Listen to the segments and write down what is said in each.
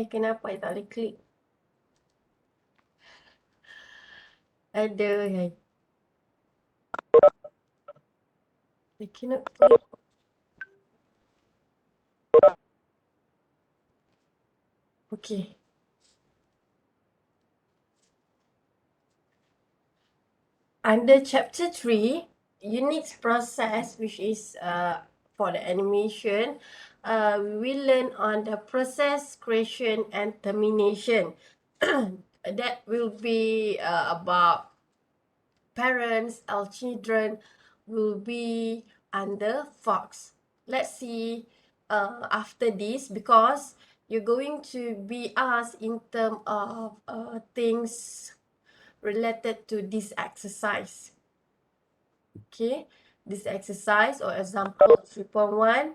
Kenapa tak boleh klik? Aduh, hai. I cannot click. Okay. Under chapter 3, Unix process, which is for the animation, we will learn on the process creation and termination. That will be about parents or children will be under Fox. Let's see after this, because you're going to be asked in terms of things related to this exercise. Okay, this exercise or example 3.1.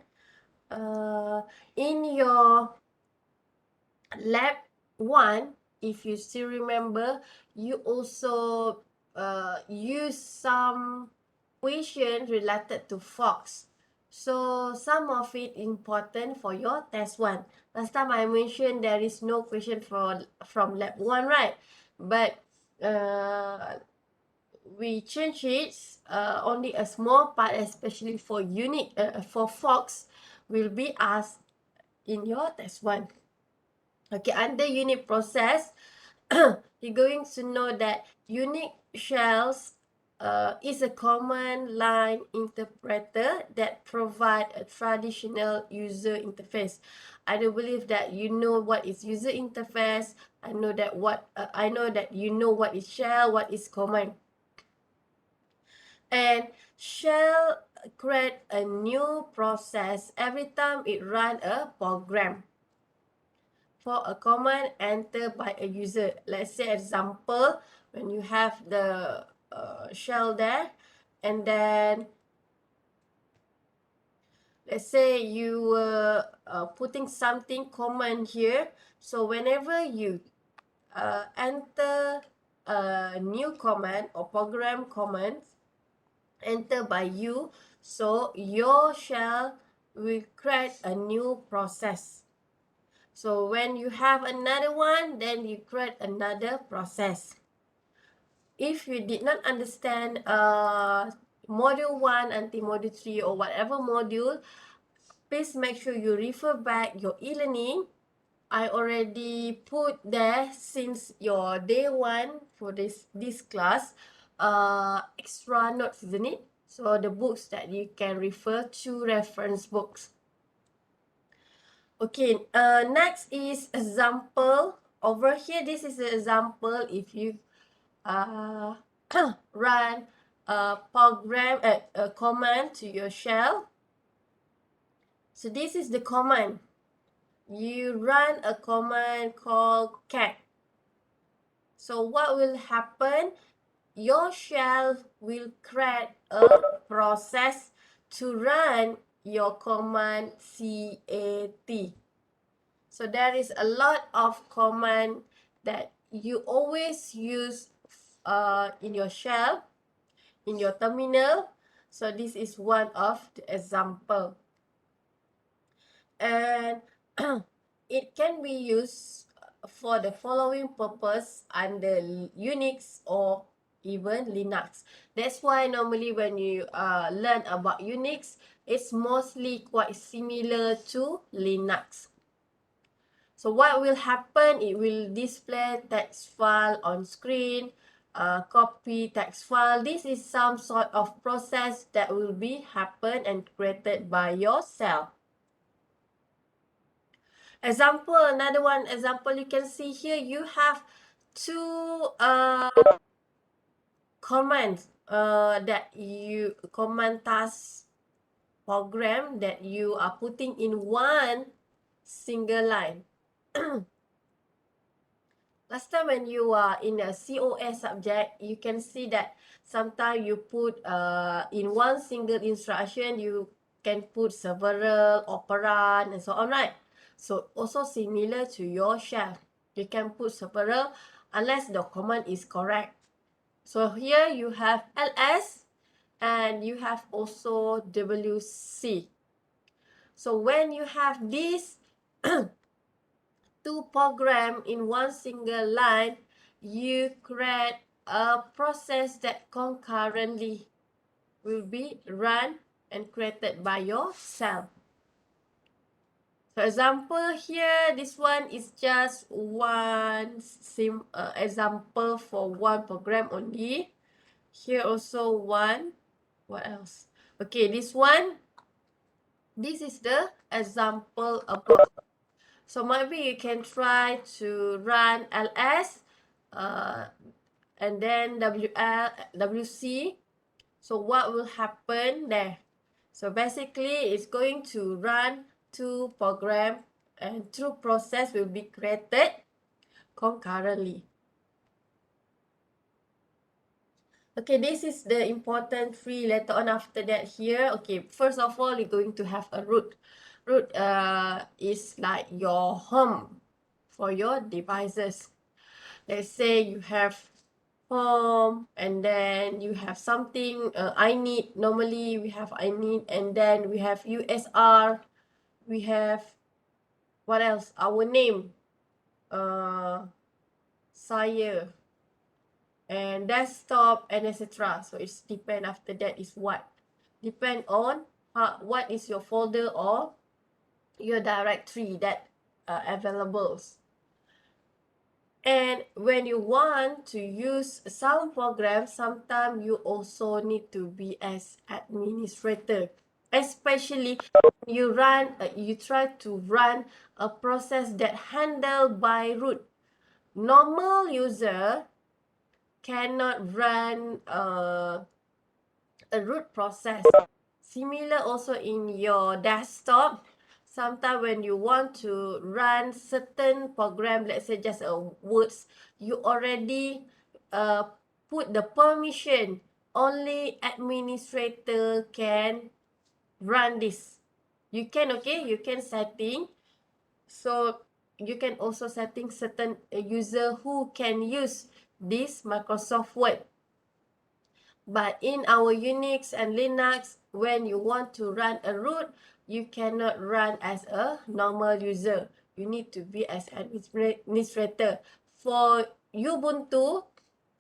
In your lab 1, if you still remember, you also use some question related to Fox. So some of it important for your test 1. Last time I mentioned there is no question from lab 1, right? But we change it, only a small part, especially for for Fox, will be asked in your test 1. Okay, under unit process, you're going to know that Unix shells is a command line interpreter that provide a traditional user interface. I do believe that you know what is user interface. I know that you know what is shell, what is command. And shell create a new process every time it run a program for a command entered by a user. Let's say example, when you have the shell there, and then let's say you were putting something command here. So whenever you enter a new command or program command entered by you, so your shell will create a new process. So when you have another one, then you create another process. If you did not understand module 1 until module 3 or whatever module, please make sure you refer back your e-learning. I already put there since your day 1 for this class, extra notes, isn't it? So the books that you can refer to, reference books. Okay, next is example. Over here, this is an example if you run a program, a command to your shell. So this is the command. You run a command called cat. So what will happen? Your shell will create a process to run your command cat. So there is a lot of command that you always use in your shell, in your terminal. So this is one of the example. And it can be used for the following purpose under Unix or even Linux. That's why normally when you learn about Unix, it's mostly quite similar to Linux. So what will happen? It will display text file on screen, copy text file. This is some sort of process that will be happen and created by yourself. Example, another one example you can see here, you have two commands that you command task program that you are putting in one single line. Last time when you are in a COS subject, you can see that sometimes you put in one single instruction, you can put several operand and so on, right? So also similar to your shell. You can put several unless the command is correct. So here you have ls and you have also wc. So when you have this to program in one single line, you create a process that concurrently will be run and created by yourself. For example, here this one is just one example for one program only. Here also one. What else? Okay, this one. This is the example above. So maybe you can try to run ls and then wc. So what will happen there? So basically it's going to run two program and two process will be created concurrently. Okay, this is the important tree later on after that here. Okay, first of all, you're going to have a root. Root is like your home for your devices. Let's say you have home and then you have something I need. Normally we have I need and then we have USR. We have what else? Our name. Saya. And desktop and etc. So it's depend after that is what. Depend on what is your folder or your directory that available. And when you want to use some programs, sometimes you also need to be as administrator. Especially you try to run a process that handled by root. Normal user cannot run a root process. Similar also in your desktop. Sometimes when you want to run certain program, let's say just a words, you already put the permission. Only administrator can run this. You can, okay, you can setting. So you can also setting certain user who can use this Microsoft Word. But in our Unix and Linux, when you want to run a root, you cannot run as a normal user. You need to be as an administrator. For Ubuntu,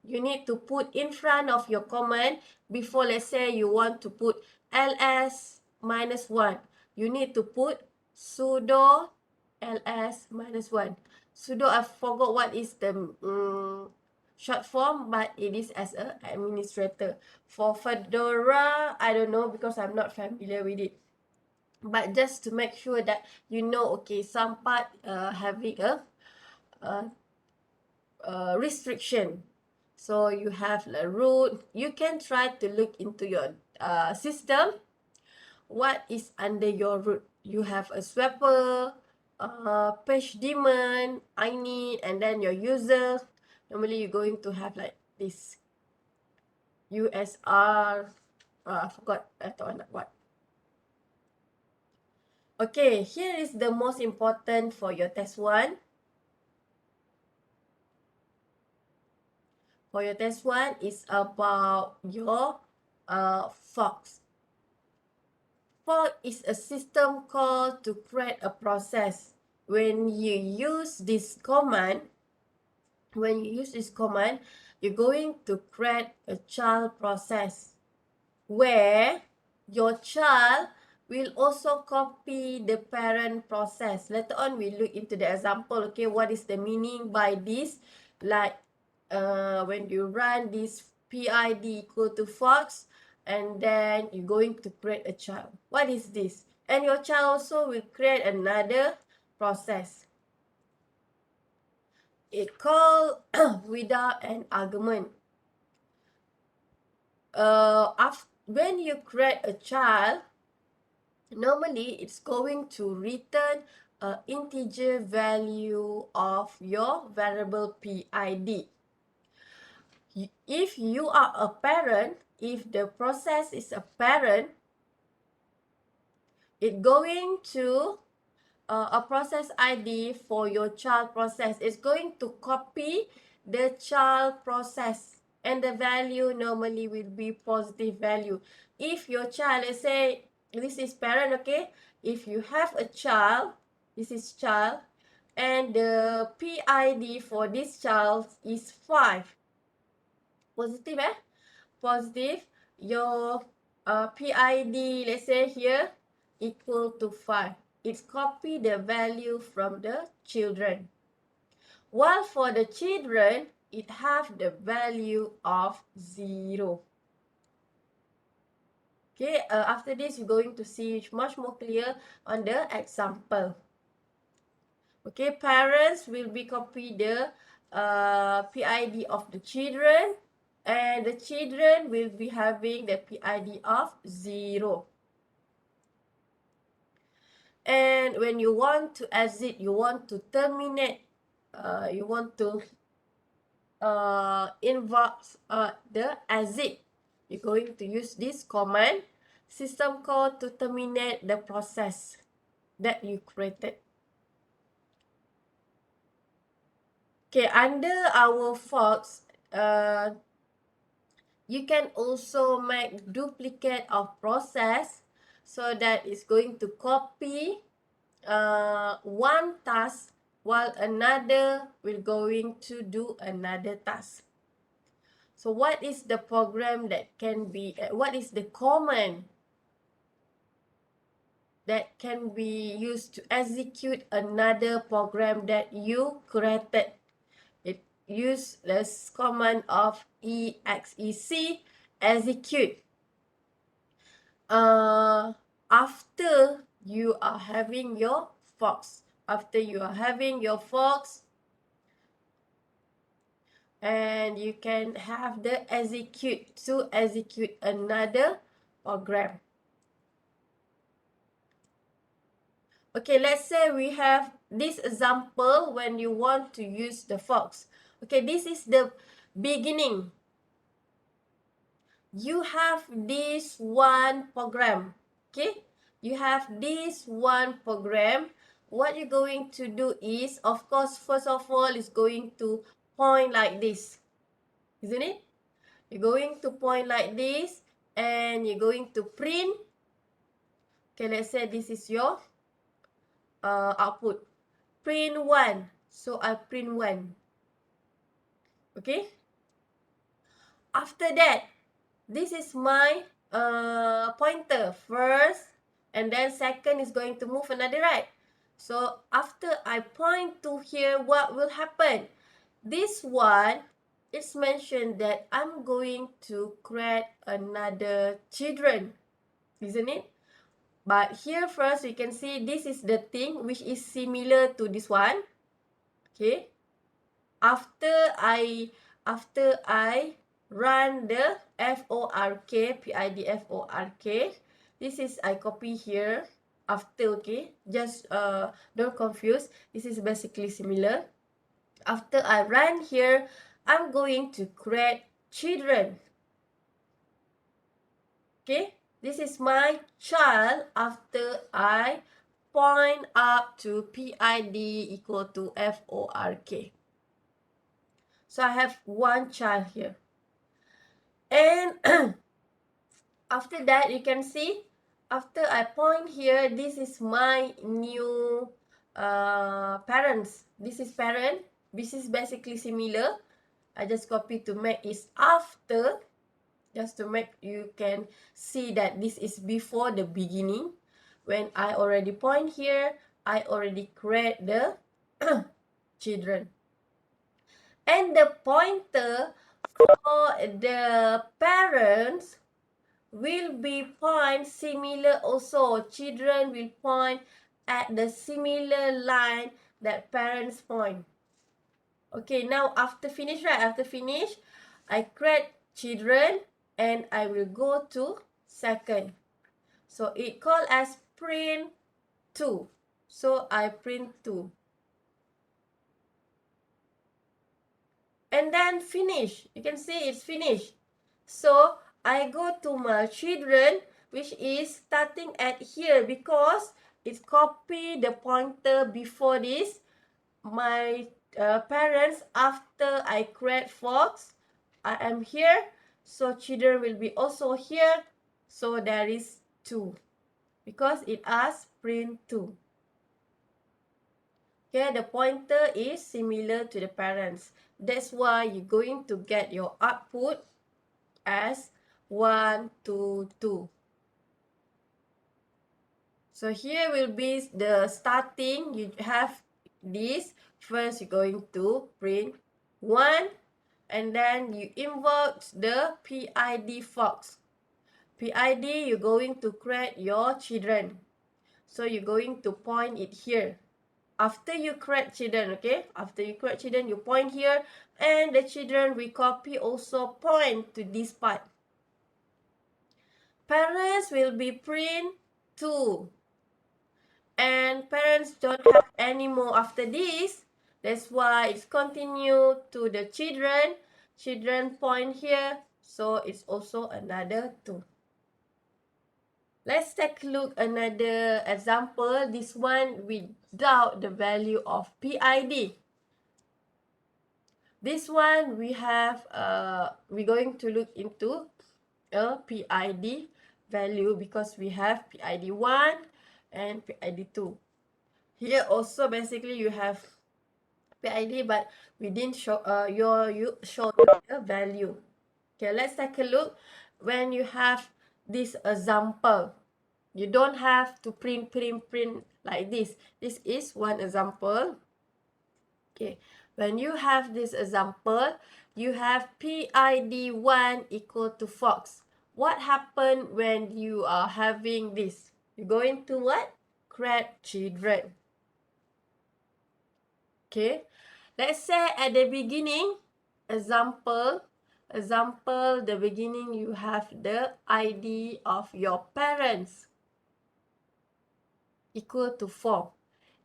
you need to put in front of your command before, let's say, you want to put ls-1. You need to put sudo ls-1. Sudo, I forgot what is the short form, but it is as an administrator. For Fedora, I don't know because I'm not familiar with it. But just to make sure that you know, okay, some part having a restriction. So you have the root. You can try to look into your system. What is under your root? You have a swapper, page daemon, init, and then your user. Normally you're going to have like this USR. I forgot what. Okay, here is the most important for your test one. For your test one is about your forks. Fork is a system call to create a process. When you use this command, you're going to create a child process where your child will also copy the parent process. Later on, we look into the example. Okay, what is the meaning by this? Like when you run this PID equal to Fox, and then you're going to create a child. What is this? And your child also will create another process. It called without an argument. When you create a child, normally it's going to return an integer value of your variable PID. If you are a parent, if the process is a parent, it's going to a process ID for your child process. It's going to copy the child process, and the value normally will be positive value. If your child, let's say this is parent, okay, if you have a child, this is child, and the PID for this child is 5. Positive, positive. Your PID, let's say here, equal to 5. It's copy the value from the children. While for the children, it have the value of 0. Okay, after this, you're going to see much more clear on the example. Okay, parents will be copy the PID of the children, and the children will be having the PID of 0. And when you want to exit, you want to terminate, you want to invoke the exit, you're going to use this command, system call, to terminate the process that you created. Okay, under our forks, you can also make duplicate of process, so that it's going to copy one task while another will going to do another task. So what is the program that can be, what is the command that can be used to execute another program that you created? It use this command of exec, execute. After you are having your forks, and you can have the execute to execute another program. Okay, let's say we have this example when you want to use the forks. Okay, this is the beginning. You have this one program. Okay, you have this one program. What you're going to do is, of course, first of all, is going to point like this, isn't it? You're going to point like this, and you're going to print. Okay, let's say this is your output. Print 1. So I print 1. Okay. After that, this is my pointer first, and then second is going to move another right. So after I point to here, what will happen? This one, it's mentioned that I'm going to create another children, isn't it? But here first, you can see this is the thing which is similar to this one. Okay. After I run the fork, PID fork, this is I copy here after, okay? Just don't confuse. This is basically similar. After I run here, I'm going to create children. Okay? This is my child after I point up to PID equal to fork. So I have one child here. And after that, you can see, after I point here, this is my new parents. This is parent. This is basically similar. I just copy to make it after, just to make you can see that this is before the beginning. When I already point here, I already create the children. And the pointer for the parents will be point similar also. Children will point at the similar line that parents point. Okay, now after finish, right? After finish, I create children and I will go to second. So it called as print 2. So I print 2. And then finish. You can see it's finished. So I go to my children, which is starting at here, because it's copy the pointer before this. My parents, after I create forks, I am here. So children will be also here. So there is 2, because it has print 2. Okay, the pointer is similar to the parents. That's why you're going to get your output as 1, 2, 2. So here will be the starting. You have this. First, you're going to print 1. And then you invoke the PID fox. PID, you're going to create your children. So you're going to point it here. After you create children, okay? After you create children, you point here. And the children we copy also point to this part. Parents will be print 2. And parents don't have any more after this. That's why it's continue to the children. Children point here. So it's also another 2. Let's take a look another example. This one without the value of PID. This one we have, we're going to look into a PID value because we have PID 1 and PID 2. Here also basically you have PID, but we didn't show you show the value. Okay, let's take a look. When you have this example, you don't have to print like this. This is one example. Okay, when you have this example, you have PID 1 equal to fox. What happened when you are having this? You're going to what? Create children. Okay, let's say at the beginning, example, the beginning you have the ID of your parents equal to 4.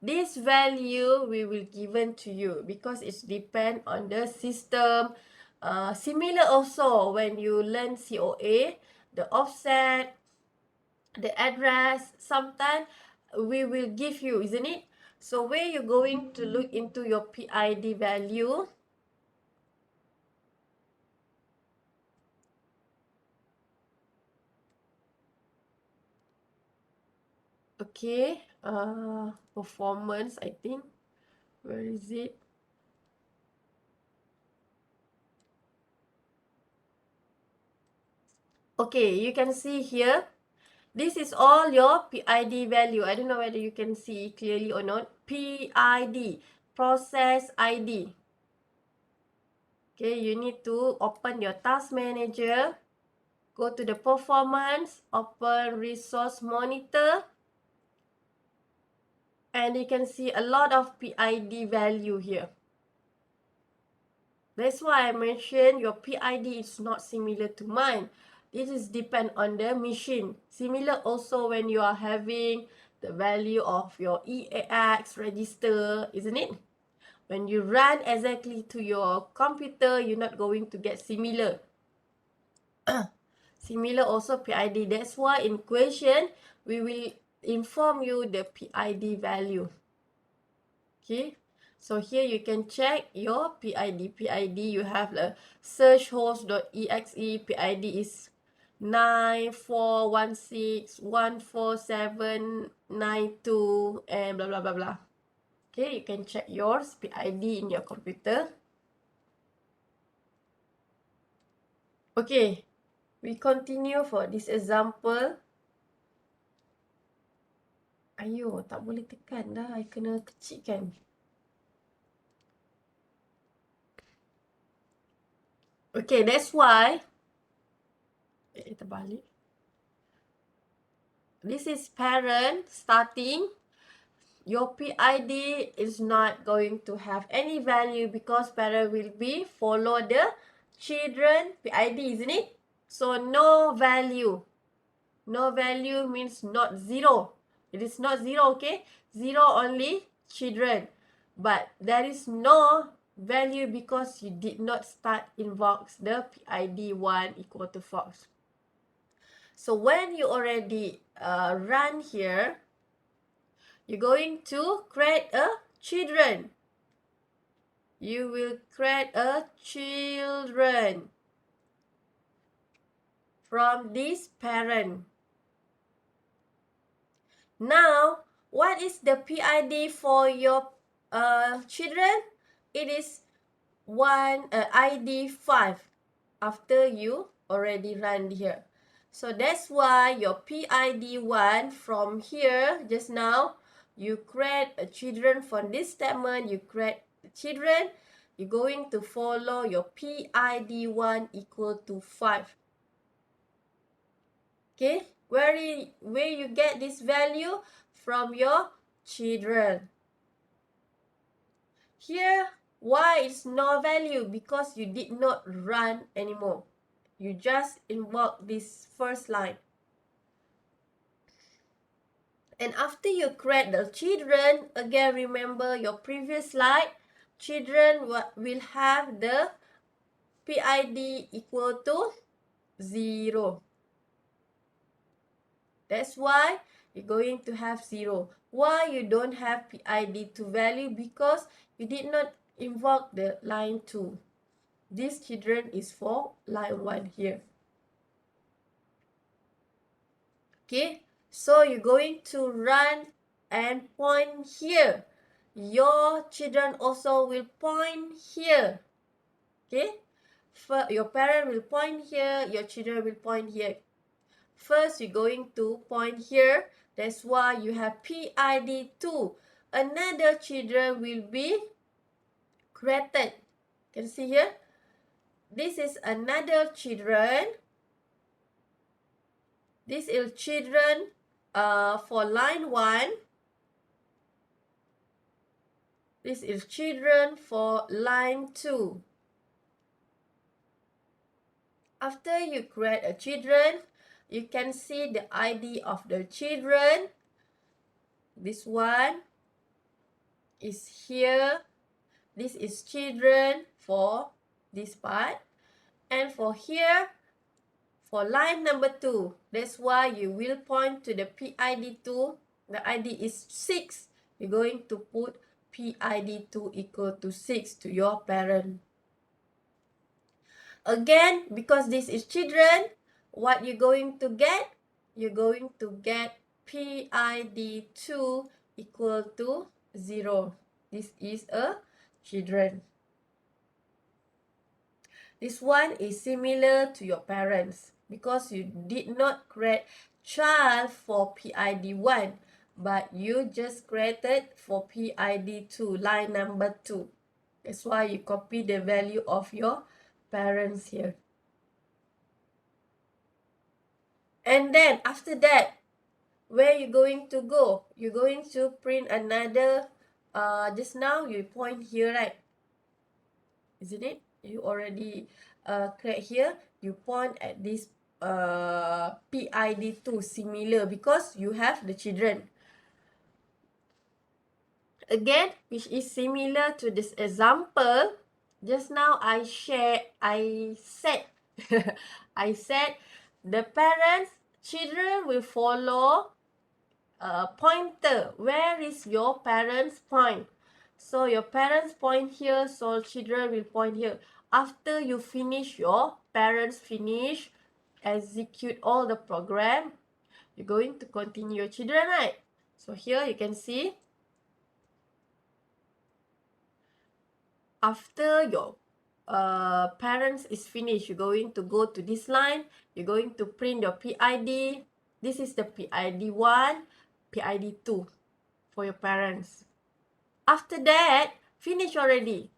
This value we will given to you because it's depend on the system. Similar also when you learn COA, the offset, the address, sometimes we will give you, isn't it? So where you're going to look into your PID value, okay, performance, I think. Where is it? Okay, you can see here. This is all your PID value. I don't know whether you can see clearly or not. PID, process ID. Okay, you need to open your task manager. Go to the performance, open resource monitor. And you can see a lot of PID value here. That's why I mentioned your PID is not similar to mine. This is depend on the machine. Similar also when you are having the value of your EAX register, isn't it? When you run exactly to your computer, you're not going to get similar. Similar also PID. That's why in question, we will inform you the PID value. Okay. So here you can check your PID. PID, you have the search host.exe. PID is 94161472 and blah blah blah blah. Okay, you can check yours PID in your computer. Okay, we continue for this example. Ayo, tak boleh tekan dah. I kena kecilkan. Okay, that's why. Terbalik. This is parent starting. Your PID is not going to have any value because parent will be follow the children PID, isn't it? So no value. No value means not 0. It is not 0, okay? 0 only children. But there is no value because you did not start invoke the PID 1 equal to false. So when you already run here, you're going to create a children. You will create a children from this parent. Now, what is the PID for your children, it is ID 5 after you already run here. So that's why your PID 1 from here just now, you create a children from this statement, you create children, you're going to follow your PID 1 equal to 5. Okay, where you get this value? From your children. Here, why is no value? Because you did not run anymore. You just invoke this first line. And after you create the children, again remember your previous slide, children will have the PID equal to 0. That's why you're going to have 0. Why you don't have PID to value? Because you did not invoke the line 2. This children is for line 1 here. Okay, so you're going to run and point here. Your children also will point here. Okay, your parent will point here, your children will point here. First, you're going to point here. That's why you have PID 2. Another children will be created. Can you see here? This is another children. This is children for line 1. This is children for line 2. After you create a children, you can see the ID of the children. This one is here. This is children for this part. And for here, for line number 2, that's why you will point to the PID 2. The ID is 6. You're going to put PID 2 equal to 6 to your parent. Again, because this is children, what you're going to get? You're going to get PID 2 equal to 0. This is a children. This one is similar to your parents because you did not create child for PID 1, but you just created for PID 2, line number 2. That's why you copy the value of your parents here. And then after that, where you going to go? You're going to print another, just now you point here, right? Isn't it? You already create here. You point at this PID 2 similar because you have the children. Again, which is similar to this example. Just now I said I said the parents children will follow pointer. Where is your parents point? So your parents point here, so children will point here. After you finish your parents finish, execute all the program, you're going to continue your children, right? So here you can see, after your parents is finished, you're going to go to this line, you're going to print your PID. This is the PID 1, PID 2 for your parents. After that, finish already.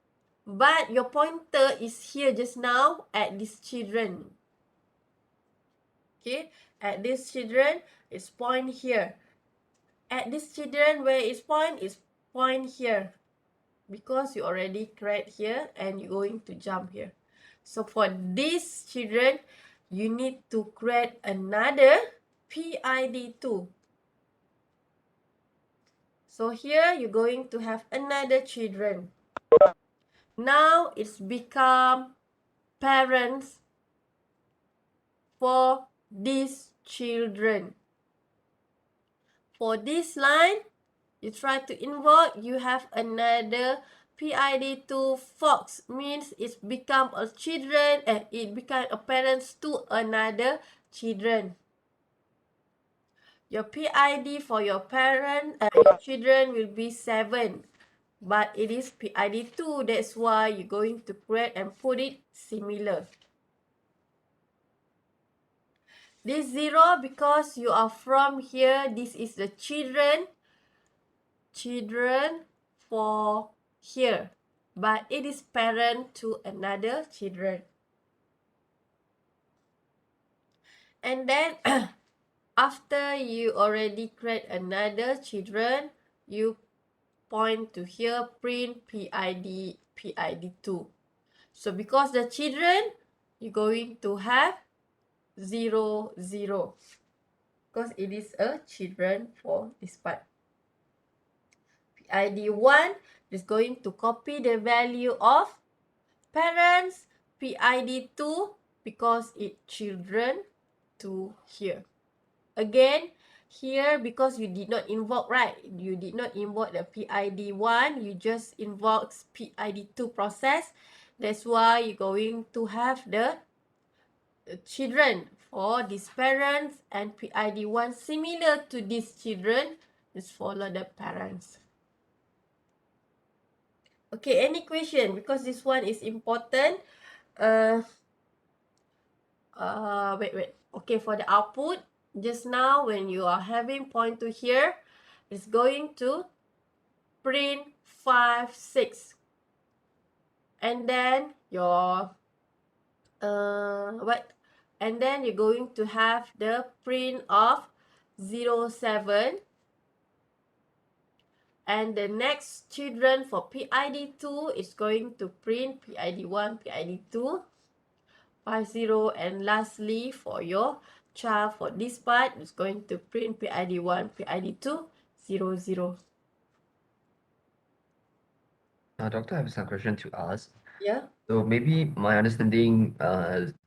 But your pointer is here just now at this children. Okay, at this children, it's point here. At this children, where it's point here. Because you already create here and you're going to jump here. So for these children, you need to create another PID 2. So here you're going to have another children. Now it's become parents for these children. For this line, you try to invoke, you have another PID 2 fox, means it's become a children and it become a parents to another children. Your PID for your parent, your children will be 7. but it is PID2. That's why you're going to create and put it similar. This 0 because you are from here. This is the children for here, but it is parent to another children. And then after you already create another children, you point to here, print PID2. So because the children, you're going to have 0, 0. Because it is a children for this part. PID1 is going to copy the value of parents. PID2 because it children to here. Again, here because you did not invoke, right? You did not invoke the PID1. You just invoke PID2 process. That's why you're going to have the children for these parents, and PID1 similar to these children. Just follow the parents. Okay, any question? Because this one is important. Wait. Okay, for the output, just now when you are having point to here, it's going to print 5, 6. And then your and then you're going to have the print of 0, 7. And the next children for PID2 is going to print PID1, PID2, 50. And lastly, for your child for this part, is going to print PID1, PID2, 00. Doctor, I have some question to ask. Yeah. So maybe my understanding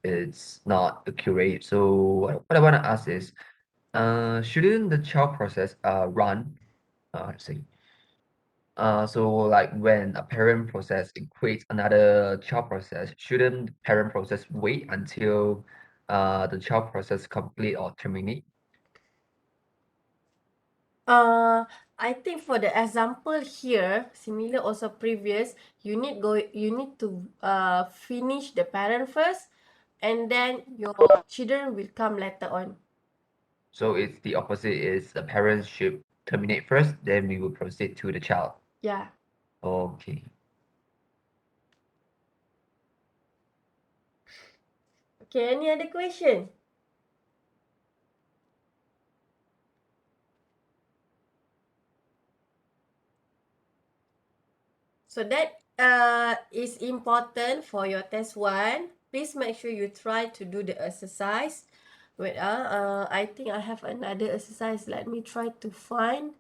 is not accurate. So what I want to ask is, shouldn't the child process run? Let's see. So like when a parent process equates another child process, shouldn't parent process wait until the child process complete or terminate? I think for the example here, similar also previous, you need to finish the parent first, and then your children will come later on. So it's the opposite, is the parents should terminate first, then we will proceed to the child. Yeah. Okay. Okay, any other question? So that is important for your test 1. Please make sure you try to do the exercise. Wait, I think I have another exercise. Let me try to find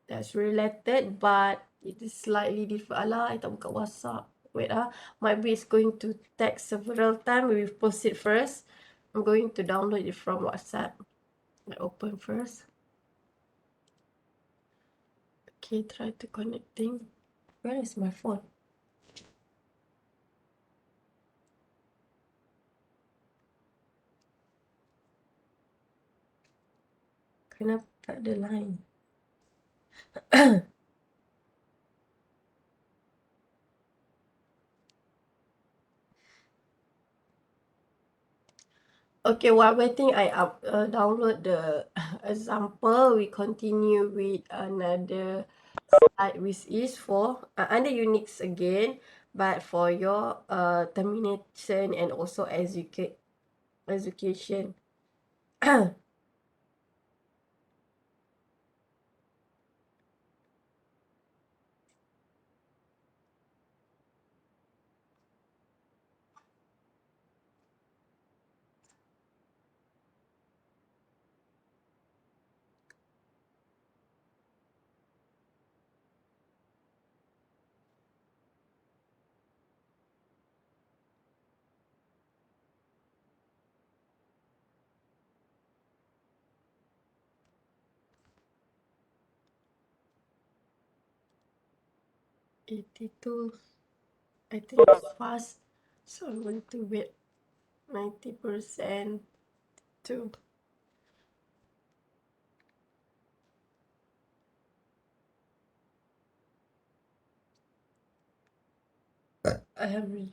that's related, but it is slightly different. Alah, I tak buka WhatsApp. Wait, might be it's going to text several times. We will proceed first. I'm going to download it from WhatsApp. I open first. Okay, try to connecting. Where is my phone? Kenapa tak ada line? Okay, while waiting, I download the example. We continue with another slide, which is for under Unix again, but for your termination and also education. Itu I think it's fast, so I'm going to wait 90% too. Alhamdulillah.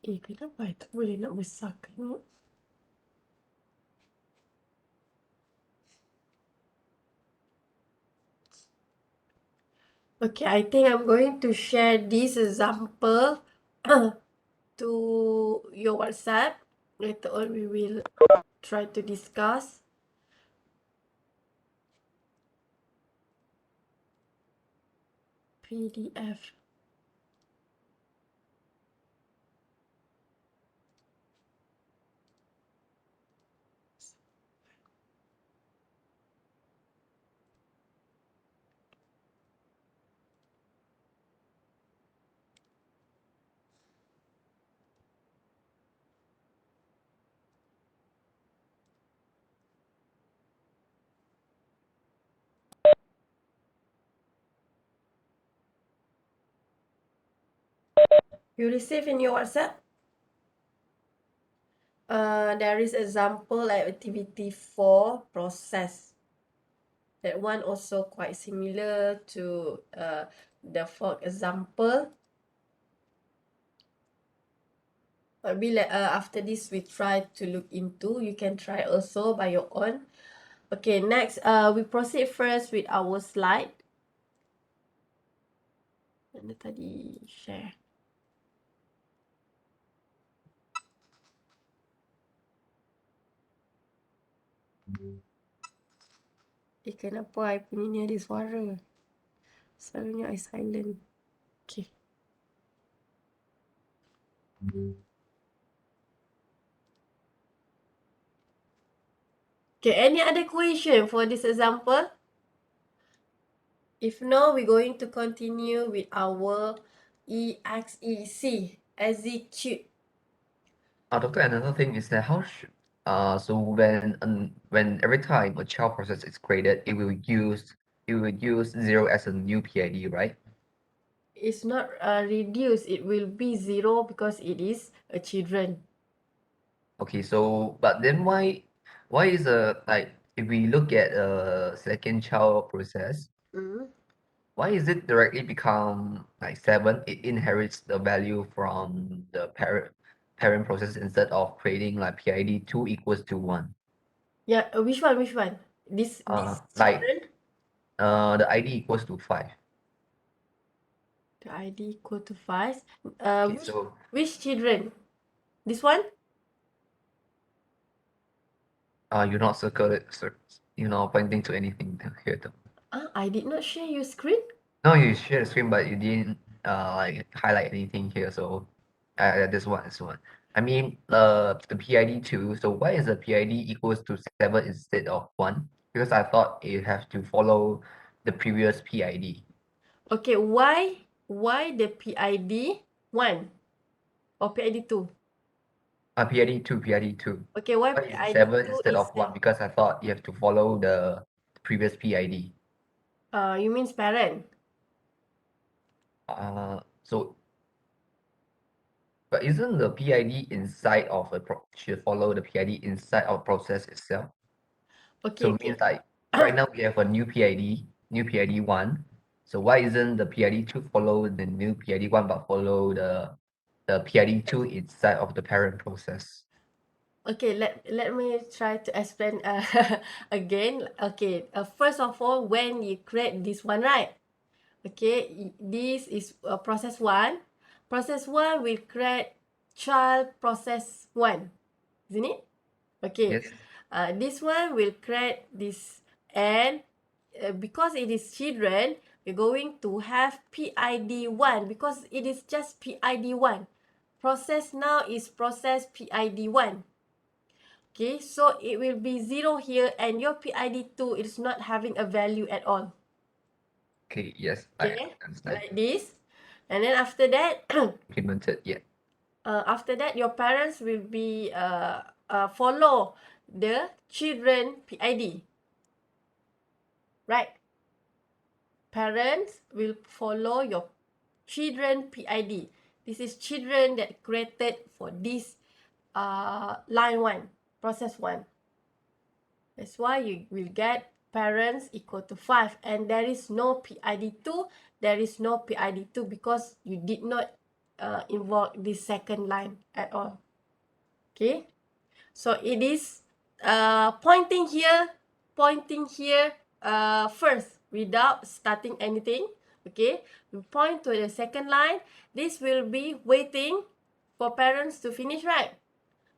Kenapa tak boleh nak besarkan? Okay, I think I'm going to share this example to your WhatsApp. Later on, we will try to discuss. PDF. You receive in your WhatsApp? There is example like activity 4 process. That one also quite similar to the for example. Maybe after this we try to look into. You can try also by your own. Okay, next we proceed first with our slide. Mana tadi share. Kenapa I punya ni ada suara? Selalunya I silent. Okay. Okay, any other question for this example? If no, we're going to continue with our EXEC, execute. Doctor, another thing is that so when every time a child process is created, it will use 0 as a new PID, right? It's not reduced, it will be 0 because it is a children. Okay, so but then why is like if we look at a second child process, why is it directly become like 7? It inherits the value from the parent process instead of creating like PID 2 equals to 1. Yeah, which one? This Like children? the ID equals to 5. The ID equal to 5. Okay, so which children? This one? you not circle it, so you're not pointing to anything here though. I did not share your screen. No, you share the screen, but you didn't like highlight anything here. So this one. I mean, the PID 2. So why is the PID equals to 7 instead of 1? Because I thought it have to follow the previous PID. Okay, why the PID 1 or PID 2? PID 2, PID 2. Okay, why Why is it PID 7 2 instead is of 1? Because I thought you have to follow the previous PID. you means parent? So but isn't the PID inside of should follow the PID inside of process itself? Okay, So it means like right now we have a new PID 1. So why isn't the PID 2 follow the new PID 1 but follow the PID 2 inside of the parent process? Okay, let me try to explain again. Okay, first of all, when you create this one, right? Okay, this is process 1. Process 1 will create child process 1, isn't it? Okay, Yes. this one will create this, and because it is children, we're going to have PID 1 because it is just PID 1. Process now is process PID 1. Okay, so it will be 0 here, and your PID 2 is not having a value at all. Okay, yes, I Okay, understand. like this. And then after that, Implemented, yeah. after that, your parents will be follow the children PID, right? Parents will follow your children PID. This is children that created for this line 1, process 1. That's why you will get parents equal to 5, and there is no PID2, there is no PID2 because you did not invoke this second line at all. Okay, so it is pointing here first without starting anything. Okay, we point to the second line. This will be waiting for parents to finish, right?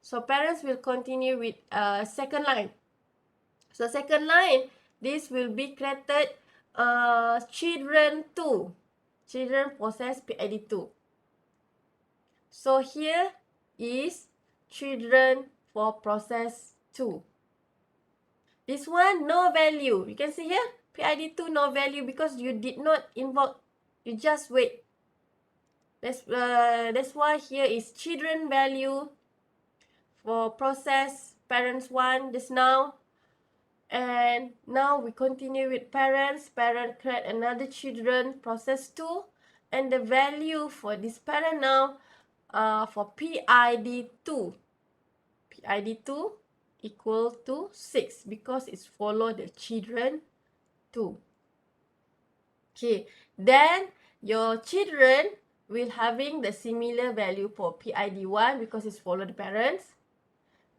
So parents will continue with second line. So second line, this will be created children 2. Children process PID2. So here is children for process 2. This one, no value. You can see here, PID2 no value because you did not invoke. You just wait. That's why here is children value for process parents 1 just now. And now we continue with parents. Parent create another children, process 2. And the value for this parent now for PID2. PID2 equal to 6 because it's follow the children 2. Okay, then your children will having the similar value for PID1 because it's follow the parents.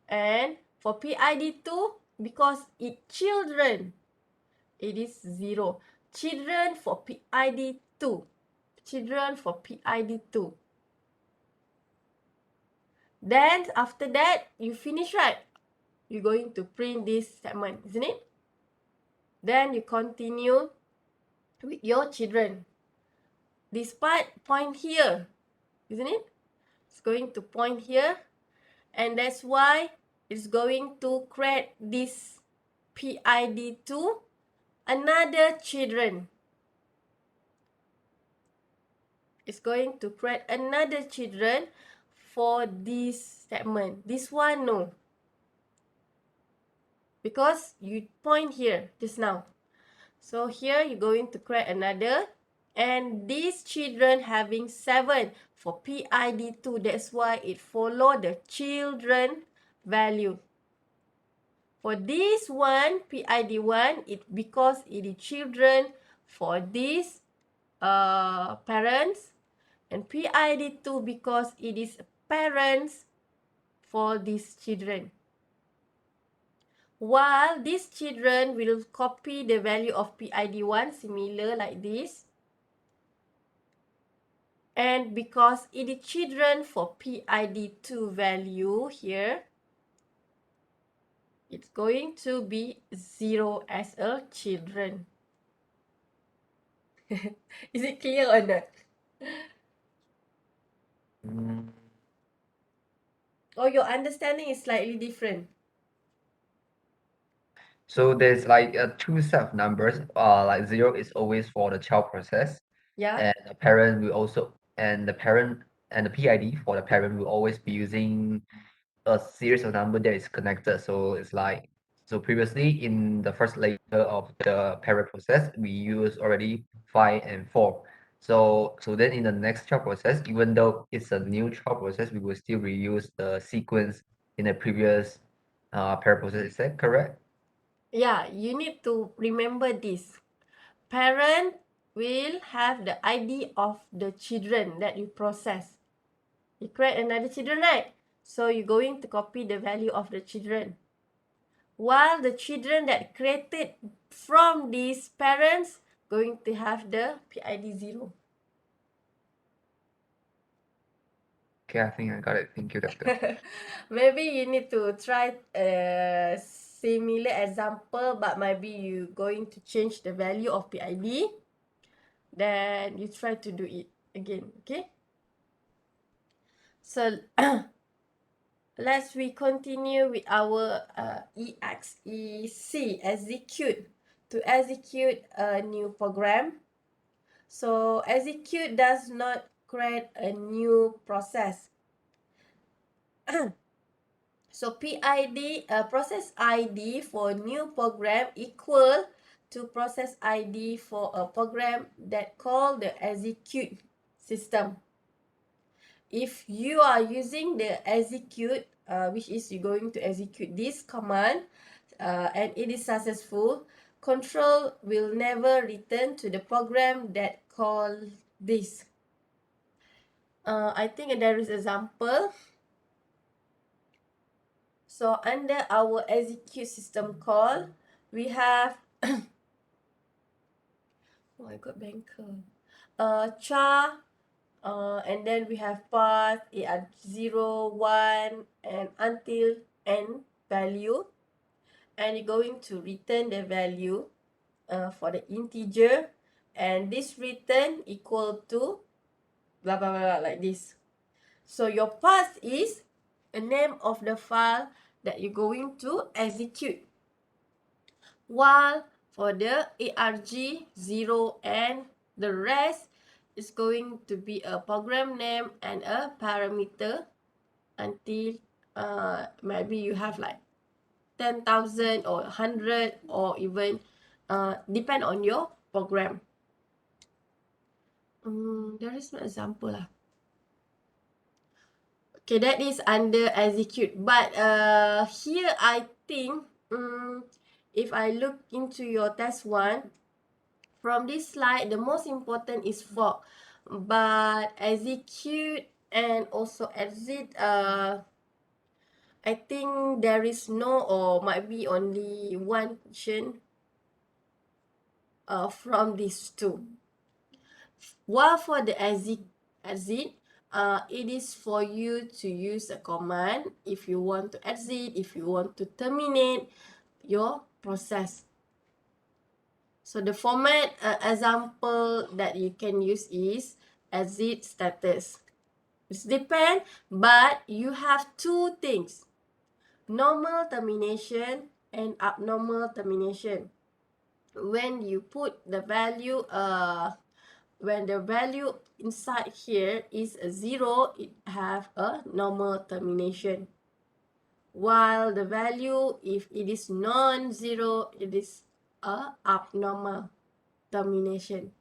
And for PID2, because it children, it is 0. Children for PID2. Children for PID2. Then after that, you finish, right? You're going to print this segment, isn't it? Then you continue with your children. This part point here, isn't it? It's going to point here. And that's why it's going to create this PID2 another children. It's going to create another children for this segment. This one, no. Because you point here just now. So here you're going to create another. And these children having 7 for PID2. That's why it follow the children value. For this one, PID1, it because it is children for these parents. And PID2 because it is parents for these children. While these children will copy the value of PID1 similar like this. And because it is children for PID2 value here, it's going to be 0 as a children. Is it clear or not? Or your understanding is slightly different? So there's like two set of numbers. Like 0 is always for the child process, Yeah. and the parent will also, and the parent and the PID for the parent will always be using a series of number that is connected. So it's like, so previously in the first layer of the parent process, we use already 5 and 4. So then in the next child process, even though it's a new child process, we will still reuse the sequence in the previous parent process. Is that correct? Yeah, you need to remember this. Parent will have the ID of the children that you process. You create another children, right? So you're going to copy the value of the children. While the children that created from these parents going to have the PID 0. Okay, I think I got it. Thank you, Doctor. Maybe you need to try a similar example, but maybe you going to change the value of PID. Then you try to do it again, okay? So let's we continue with our EXEC, execute, to execute a new program. So execute does not create a new process. So PID, process ID for new program equal to process ID for a program that call the execute system. If you are using the execute, which is you're going to execute this command, and it is successful, control will never return to the program that call this. I think there is example. So under our execute system call, we have oh I got banker. Char, and then we have path, are 0, 1, and until n value, and you're going to return the value for the integer, and this return equal to blah blah blah, like this. So your path is a name of the file that you're going to execute, while for the arg0 and the rest is going to be a program name and a parameter until maybe you have like 10,000 or 100 or even depend on your program. There is no example lah. Okay, that is under execute. But here I think if I look into your test 1, from this slide, the most important is fork. But execute and also exit, I think there is no or might be only one question from these two. While for the exit, it is for you to use a command if you want to exit, if you want to terminate your process. So the format example that you can use is exit status. It depends, but you have two things: normal termination and abnormal termination. When you put the value, when the value inside here is a 0, it have a normal termination. While the value, if it is non-zero, it is a abnormal termination.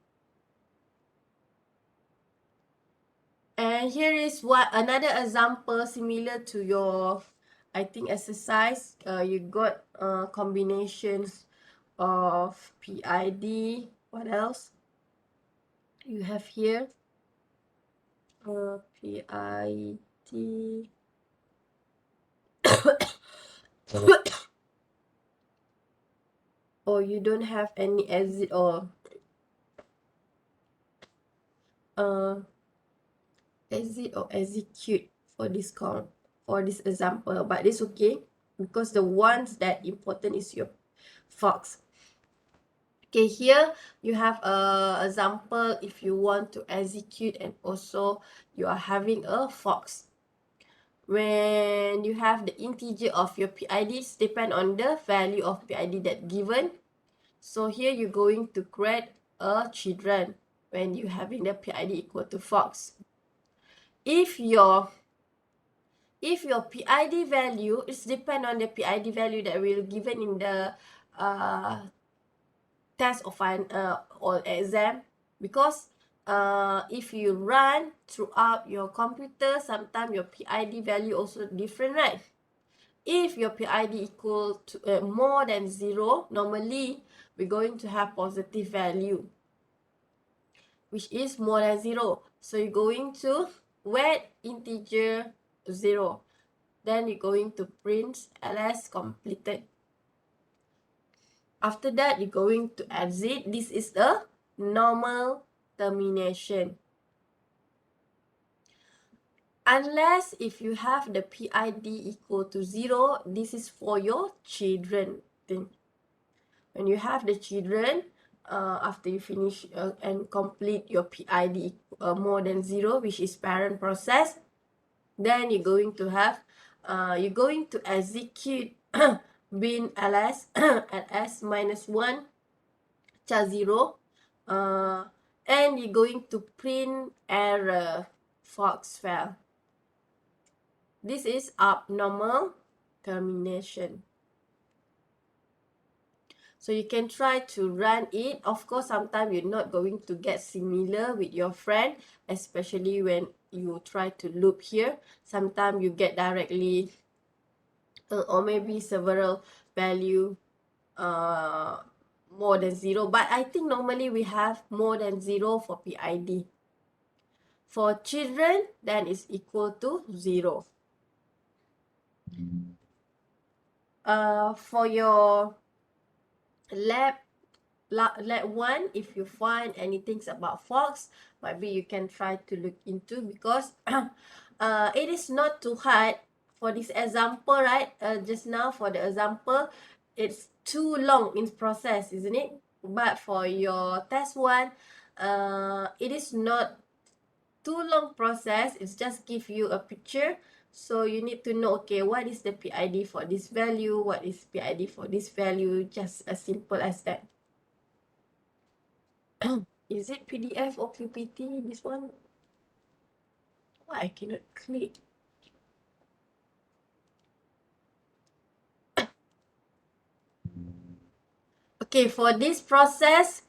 And here is what another example similar to your, I think, exercise. You got combinations of PID. What else you have here? PID. Or you don't have any exit or exit or execute for this call, for this example, but it's okay because the ones that important is your fox. Okay, here you have a example if you want to execute and also you are having a fox. When you have the integer of your PIDs depend on the value of PID that given. So here you're going to create a children when you having the PID equal to fox. If your PID value is depend on the PID value that will given in the test or exam, because if you run throughout your computer, sometimes your PID value also different, right? If your PID equal to more than 0, normally we're going to have positive value, which is more than 0. So you're going to wet integer 0. Then you're going to print ls completed. After that, you're going to exit. This is the normal termination. Unless if you have the PID equal to 0, this is for your children thing. When you have the children, after you finish and complete your PID more than 0, which is parent process, then you're going to have, you're going to execute bin ls at s-1 char 0, and you're going to print error fox file. This is abnormal termination. So you can try to run it. Of course, sometimes you're not going to get similar with your friend, especially when you try to loop here. Sometimes you get directly or maybe several value more than 0. But I think normally we have more than 0 for PID. For children, then it's equal to 0. For your lab 1, if you find anything about fox, maybe you can try to look into, because it is not too hard for this example, right? Just now for the example, it's too long in process, isn't it? But for your test 1, it is not too long process. It's just give you a picture. So you need to know, okay, what is the PID for this value? What is PID for this value? Just as simple as that. Is it PDF or PPT? This one? Why I cannot click? Okay, for this process,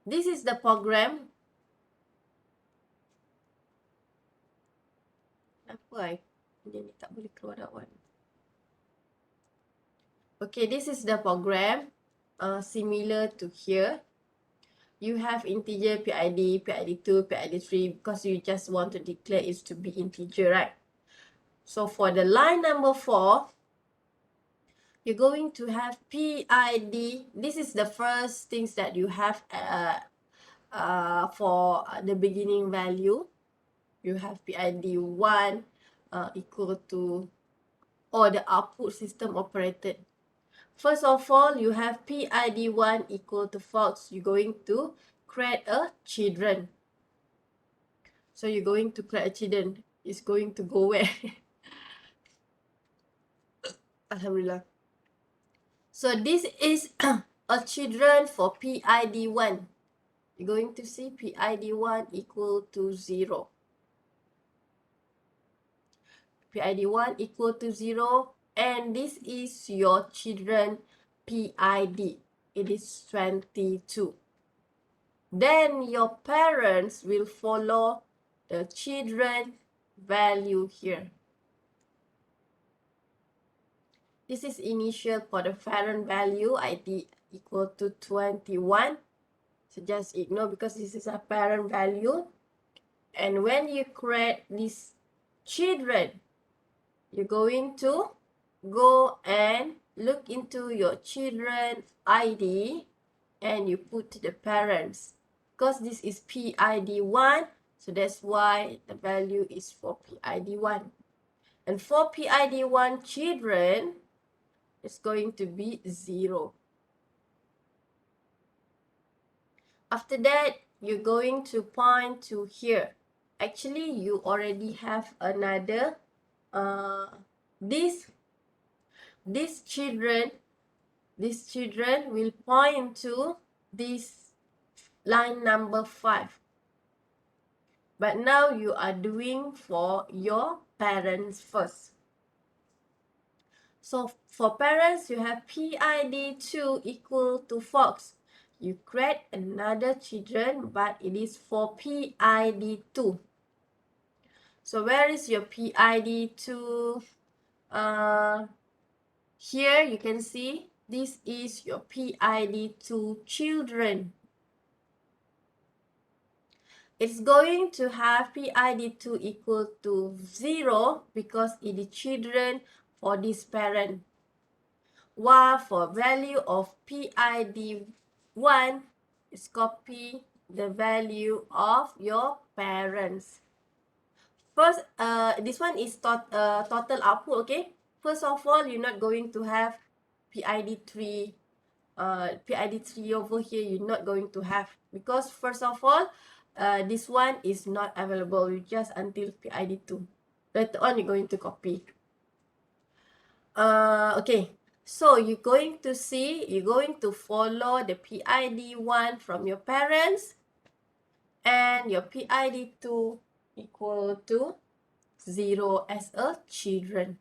this is the program. Kenapa ini tak boleh keluar dakwaan? Okay, this is the program. Similar to here. You have integer PID, PID2, PID3 because you just want to declare it to be integer, right? So for the line number 4, you're going to have PID. This is the first things that you have for the beginning value. You have PID1 equal to, or the output system operated. First of all, you have PID1 equal to false. You're going to create a children. So you're going to create a children. It's going to go where? Alhamdulillah. So this is a children for PID1. You're going to see PID1 equal to 0. PID1 equal to 0. And this is your children PID. It is 22. Then your parents will follow the children value here. This is initial for the parent value, ID equal to 21. So just ignore because this is a parent value. And when you create this children, you're going to go and look into your children ID and you put the parents. Because this is PID1, so that's why the value is for PID1. And for PID1 children, it's going to be 0. After that, you're going to point to here. Actually, you already have another, these children will point to this line number 5. But now you are doing for your parents first. So for parents, you have PID2 equal to fox. You create another children, but it is for PID2. So where is your PID2? Here you can see this is your PID2 children. It's going to have PID2 equal to 0 because it is children for this parent. While for value of PID1, is copy the value of your parents. First, this one is total output, okay? First of all, you're not going to have PID3. PID3 over here, you're not going to have. Because first of all, this one is not available. You just until PID2. Later on, you're going to copy. Okay. So you're going to see, you're going to follow the PID1 from your parents and your PID2 equal to 0 as a children.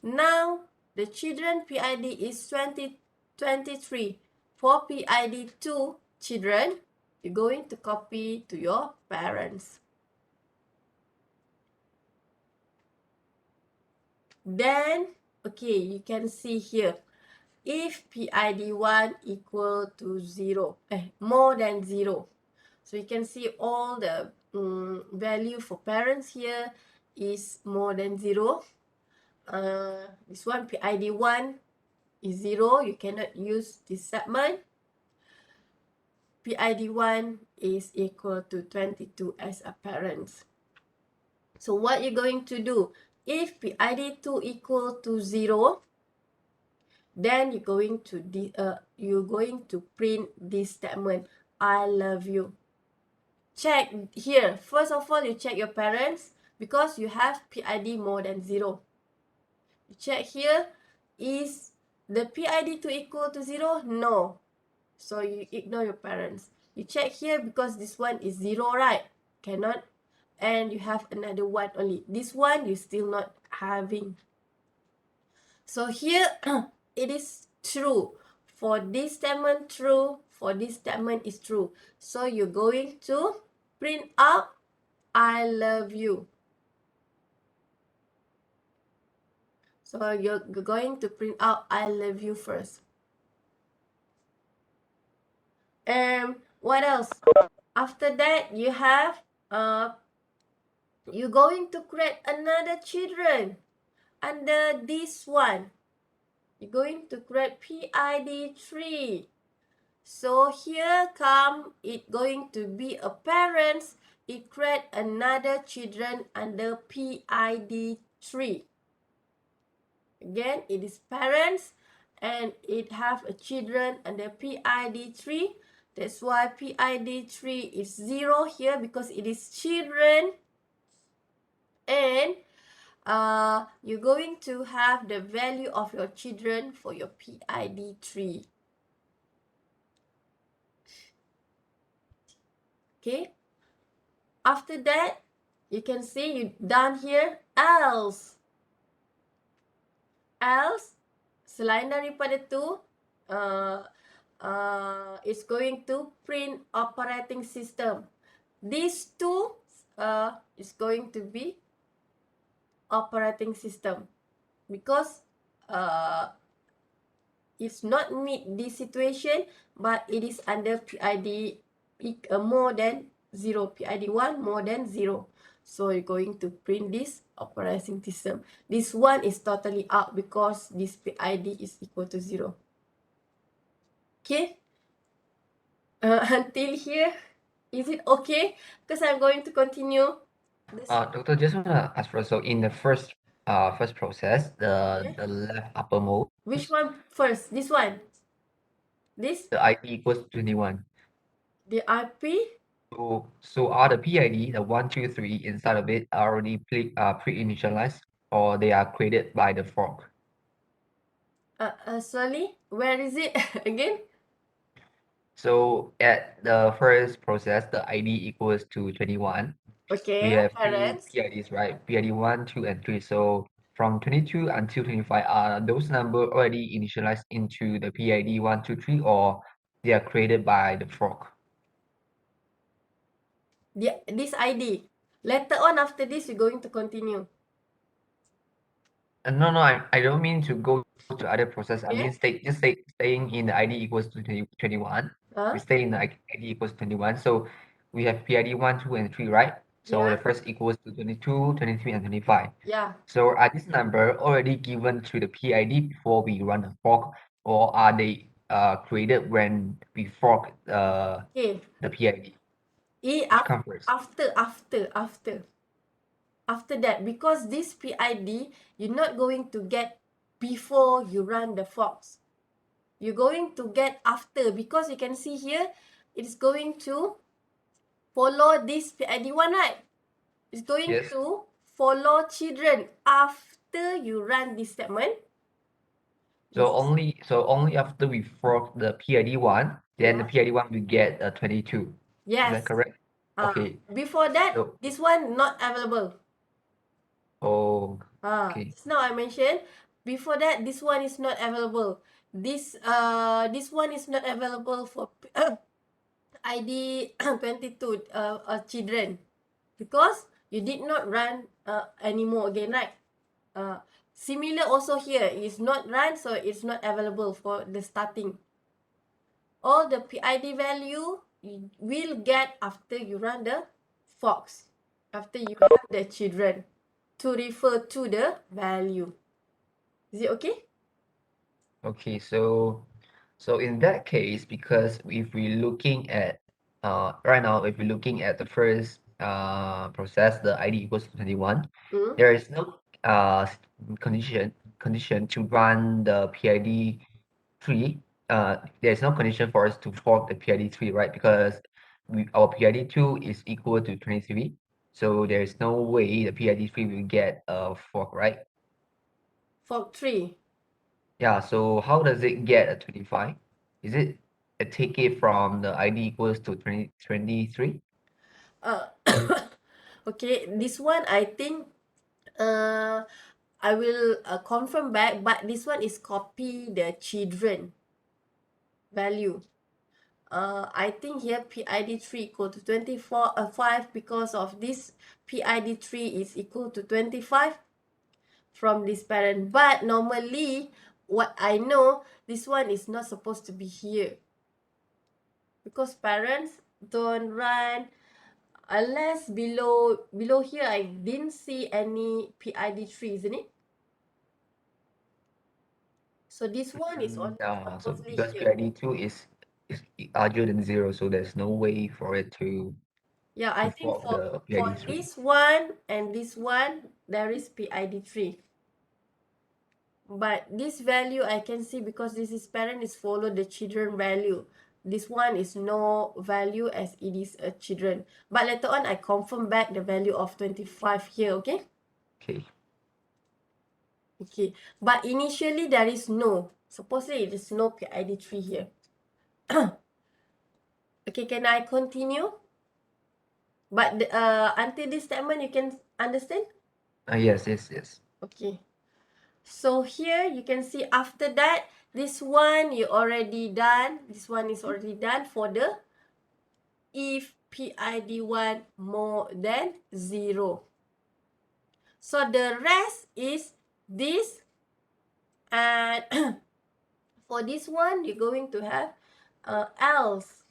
Now, the children PID is 23. For PID 2 children, you're going to copy to your parents. Then, okay, you can see here, if PID 1 equal to 0, more than 0. So you can see all the value for parents here is more than 0. This one PID 1 is 0. You cannot use this segment. PID 1 is equal to 22 as a parent. So what you're going to do, if PID 2 equal to 0, then you're going to print this statement, I love you. Check here. First of all, you check your parents because you have PID more than 0. You check here, is the PID 2 equal to 0? No. So you ignore your parents. You check here because this one is 0, right? Cannot. And you have another one only. This one you still not having. So here it is true. For this statement true, for this statement is true. So you're going to print out I love you. So you're going to print out I love you first. And what else? After that, you have you're going to create another children under this one. You're going to create PID 3. So here come it going to be a parents. It create another children under PID 3. Again, it is parents and it have a children under PID 3. That's why PID 3 is 0 here because it is children. And you're going to have the value of your children for your PID 3. Okay. After that, you can see you down here, else. Else, selain daripada tu, it's going to print operating system. These two is going to be operating system because it's not meet this situation, but it is under PID more than 0, PID 1 more than 0. So you're going to print this operating system. This one is totally out because this PID is equal to 0. Okay? Until here, is it okay? Because I'm going to continue. Doctor, just wanna ask first. So in the first process, the left uppermost, Which one first? This one? This? the ID equals 21. The IP? So are the PID, the 1, 2, 3 inside of it are already pre-initialized or they are created by the fork? Sorry, where is it again? So at the first process, the ID equals to 21. Okay, We have two parents. PIDs, right? PID 1, 2, and 3. So from 22 until 25, are those numbers already initialized into the PID 1, 2, 3, or they are created by the fork? This ID. Later on, after this, we're going to continue. No, I don't mean to go to other process. I Okay? mean staying in the ID equals to 21. Huh? We stay in the ID equals 21. So we have PID 1, 2, and 3, right? So Yeah. the first equals to 22, 23, and 25. Yeah. So are this number already given to the PID before we run the fork, or are they created when we fork Okay. the PID? E Which comes first? after that, because this PID, you're not going to get before you run the forks. You're going to get after, because you can see here, it's going to follow this PID one, right? It's going Yes. to follow children after you run this statement. So only after we fork the PID one, then the PID one will get 22. Is Yes. that correct? Okay. Before that, So this one not available. Okay. Just now I mentioned, before that, this one is not available. This one is not available for ID 22 children, because you did not run anymore again, right? Similar also here, it's not run, so it's not available for the starting. All the PID value you will get after you run the fox, after you have the children, to refer to the value. Is it okay? Okay, so in that case, because if we're looking at right now, if we're looking at the first process, the ID equals to 21, Mm. there is no condition to run the PID 3. There's no condition for us to fork the PID 3, right? Because our PID 2 is equal to 23. So there's no way the PID 3 will get a fork, right? Fork 3. Yeah, so how does it get a 25? Is it a take it from the ID equals to 23? Uh, okay, this one I think uh, I will confirm back, but this one is copy the children value. I think here PID 3 equal to 5, because of this PID 3 is equal to 25 from this parent. But normally, what I know, this one is not supposed to be here, because parents don't run unless below here. I didn't see any PID 3, isn't it? So this one is only Yeah, so supposedly because here. PID 2 is larger than 0, so there's no way for it Yeah, I to think fork the for PID 3. this one and this one, there is PID 3. But this value I can see, because this is parent, is follow the children value. This one is no value as it is a children. But later on, I confirm back the value of 25 here, okay? Okay. Okay. But initially, there is no. Supposedly, it is no PID 3 here. Okay, can I continue? But until this statement, you can understand? Yes. Okay. So here you can see, after that, this one you already done. This one is already done for the if PID1 more than 0. So the rest is this, and for this one you're going to have else.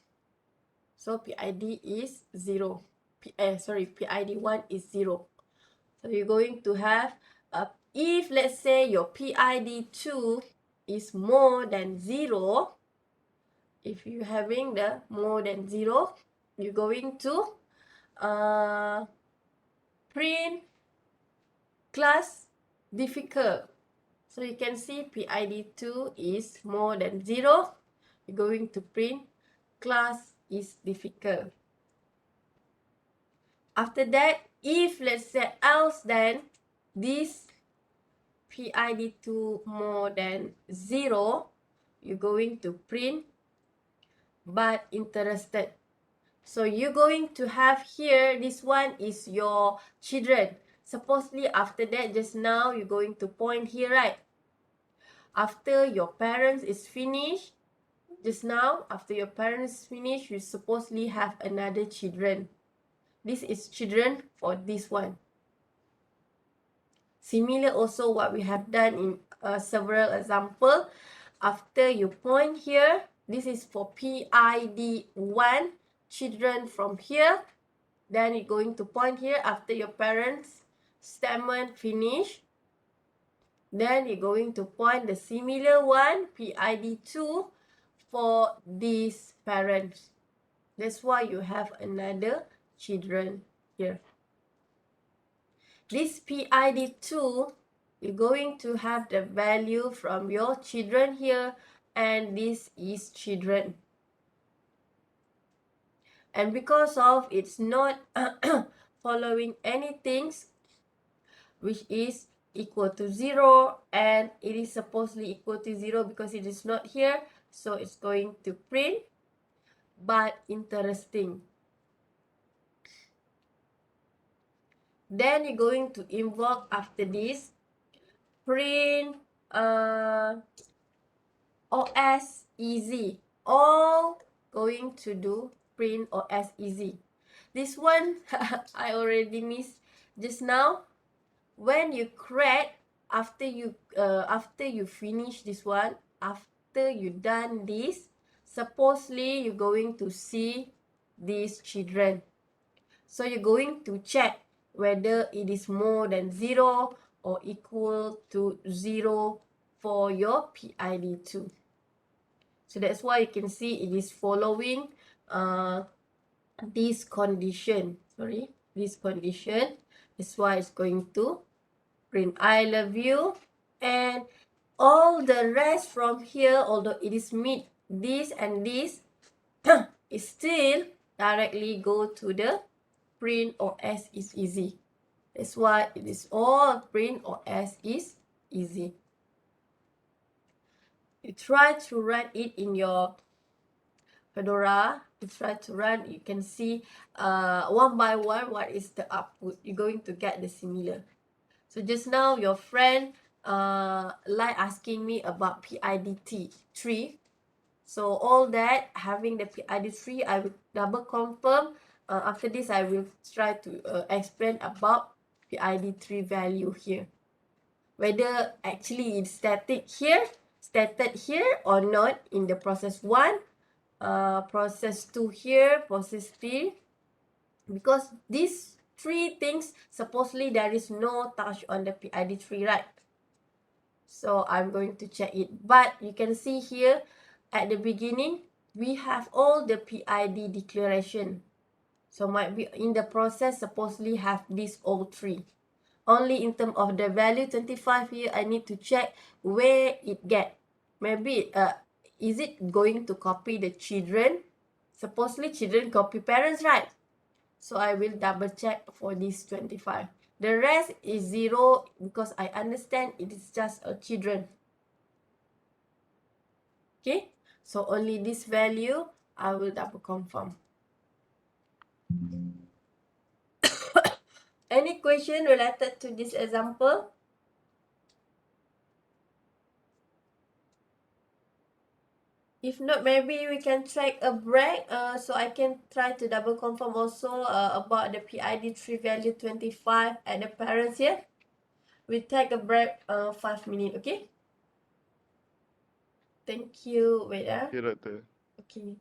So PID is 0. PID1 is 0. So you're going to have if let's say your PID2 is more than 0, if you're having the more than 0, you're going to print class difficult. So you can see PID2 is more than 0. You're going to print class is difficult. After that, if let's say else, then this PID2 more than 0, you're going to print but interested. So you're going to have here, this one is your children. Supposedly after that, just now, you're going to point here, right? After your parents is finished, just now, after your parents is finished, you supposedly have another children. This is children for this one. Similar also what we have done in several example. After you point here, this is for PID1, children from here. Then you're going to point here after your parents' statement finish. Then you're going to point the similar one, PID2, for these parents. That's why you have another children here. This PID2, you're going to have the value from your children here, and this is children. And because of it's not following anything which is equal to 0, and it is supposedly equal to 0 because it is not here, so it's going to print but interesting. Then you're going to invoke after this print OS easy. All going to do print OS easy. This one I already missed just now. When you create, after you finish this one, after you done this, supposedly you're going to see these children. So you're going to check whether it is more than 0 or equal to 0 for your PID2. So that's why you can see it is following this condition. This condition. That's why it's going to print I love you. And all the rest from here, although it is meet this and this, it still directly go to the print OS is easy. That's why it is all print OS is easy. You try to run it in your Fedora. You try to run, you can see one by one what is the output. You're going to get the similar. So just now your friend like asking me about PID3. So all that, having the PID3, I will double confirm. After this, I will try to explain about PID3 value here. Whether actually it's stated here or not in the process 1, process 2 here, process 3. Because these 3 things, supposedly there is no touch on the PID3, right? So I'm going to check it. But you can see here at the beginning, we have all the PID declaration. So might be in the process supposedly have these all 3. Only in terms of the value 25 here, I need to check where it get. Maybe is it going to copy the children? Supposedly children copy parents, right? So I will double check for this 25. The rest is 0 because I understand it is just a children. Okay, so only this value I will double confirm. Any question related to this example? If not, maybe we can take a break so I can try to double confirm also about the PID3 value 25 at the parents here. We take a break 5 minutes, okay? Thank you. Wait. Okay, Doctor. Okay.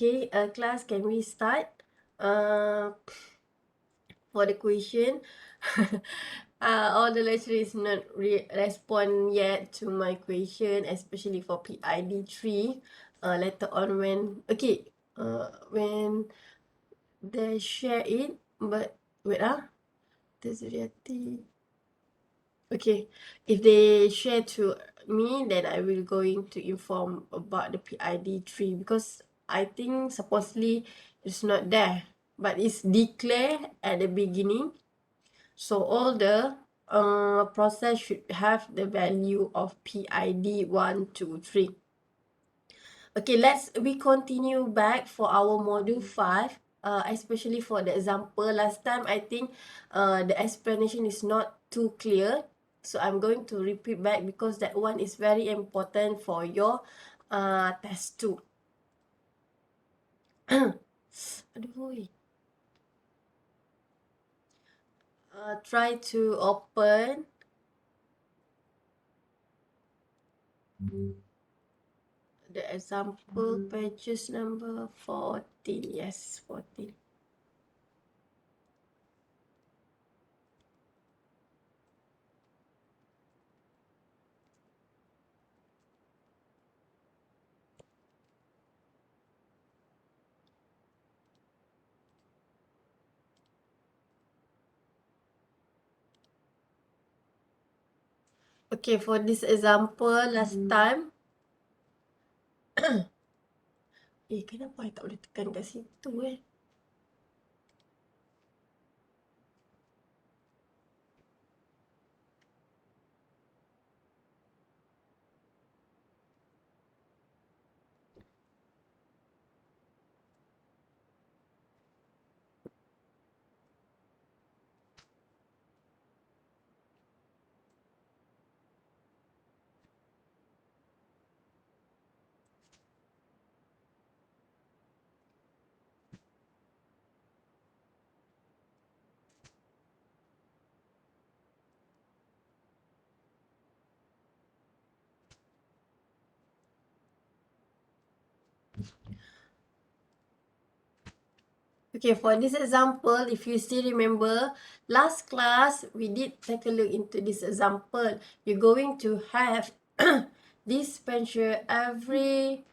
Okay, class, can we start? For the question, all the lecturer is not respond yet to my question, especially for PID 3. Later on when they share it, but wait there's reality. Okay, if they share to me, then I will going to inform about the PID 3 because I think supposedly it's not there, but it's declared at the beginning. So all the process should have the value of PID 1, 2, 3. Okay, we continue back for our module 5. Especially for the example, last time I think the explanation is not too clear. So I'm going to repeat back because that one is very important for your test 2. Aduh. Try to open the example pages number 14. Yes, 14. Okay, for this example, last time. Kenapa I tak boleh tekan kat situ Okay, for this example, if you still remember, last class, we did take a look into this example. You're going to have dispatcher every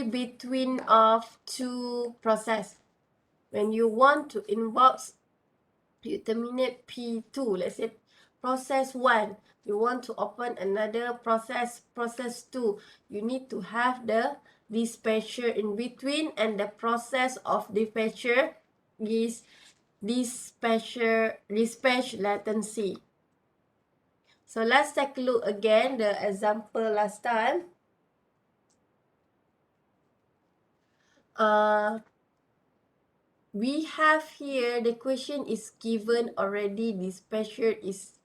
between of two process. When you want to inbox, you terminate P2. Let's say process 1. You want to open another process 2. You need to have the dispatcher in between, and the process of dispatcher is dispatch latency. So let's take a look again the example last time. We have here the question is given already. Dispatcher is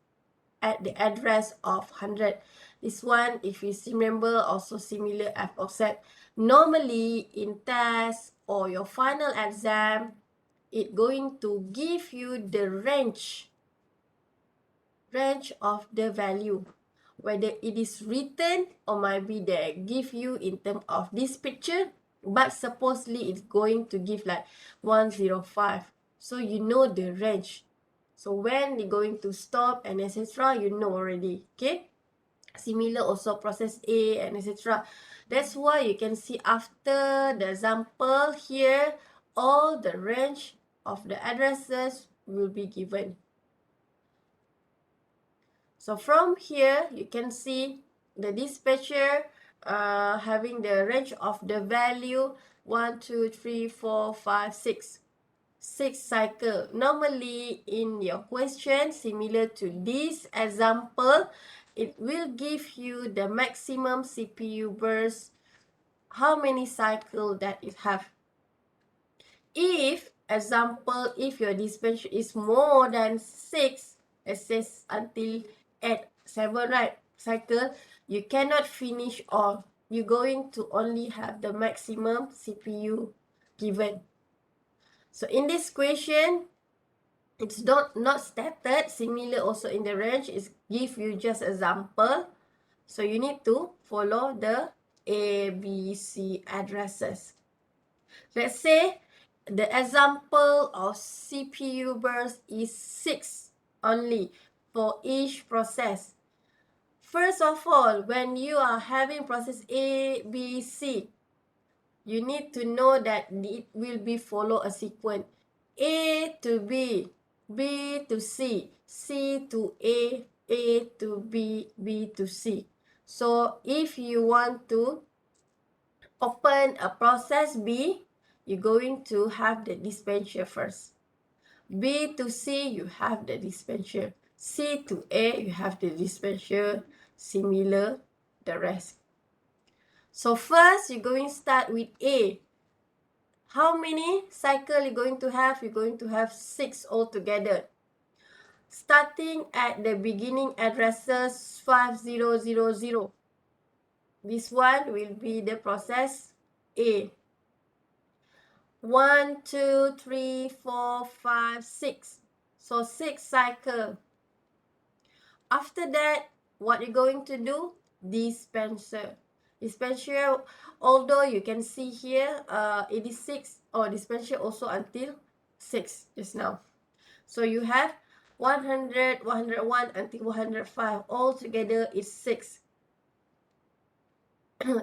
at the address of 100. This one, if you remember, also similar as offset. Normally in test or your final exam, it going to give you the range of the value, whether it is written or might be there give you in terms of this picture, but supposedly it's going to give like 105. So you know the range. So when they're going to stop and etc., you know already. Okay. Similar also process A and etc. That's why you can see after the example here, all the range of the addresses will be given. So from here, you can see the dispatcher having the range of the value 1, 2, 3, 4, 5, 6. 6 cycle. Normally in your question, similar to this example, it will give you the maximum CPU burst, how many cycle that it have. If, example, if your dispatcher is more than 6, it says until at 7, right, cycle, you cannot finish all. You're going to only have the maximum CPU given. So in this question, it's not stated. Similar also in the range, is give you just example. So you need to follow the A, B, C addresses. Let's say the example of CPU burst is 6 only for each process. First of all, when you are having process A, B, C, you need to know that it will be follow a sequence. A to B, B to C, C to A to B, B to C. So if you want to open a process B, you're going to have the dispenser first. B to C, you have the dispenser. C to A, you have the dispenser. Similar, the rest. So first, you're going to start with A. How many cycle you're going to have? You're going to have 6 altogether. Starting at the beginning addresses 5000. This one will be the process A. 1, 2, 3, 4, 5, 6. So 6 cycle. After that, what you're going to do? Dispenser. Dispenser, although you can see here, it is 6. Or dispenser also until 6 just now. So you have 100, 101 until 105. All together is 6.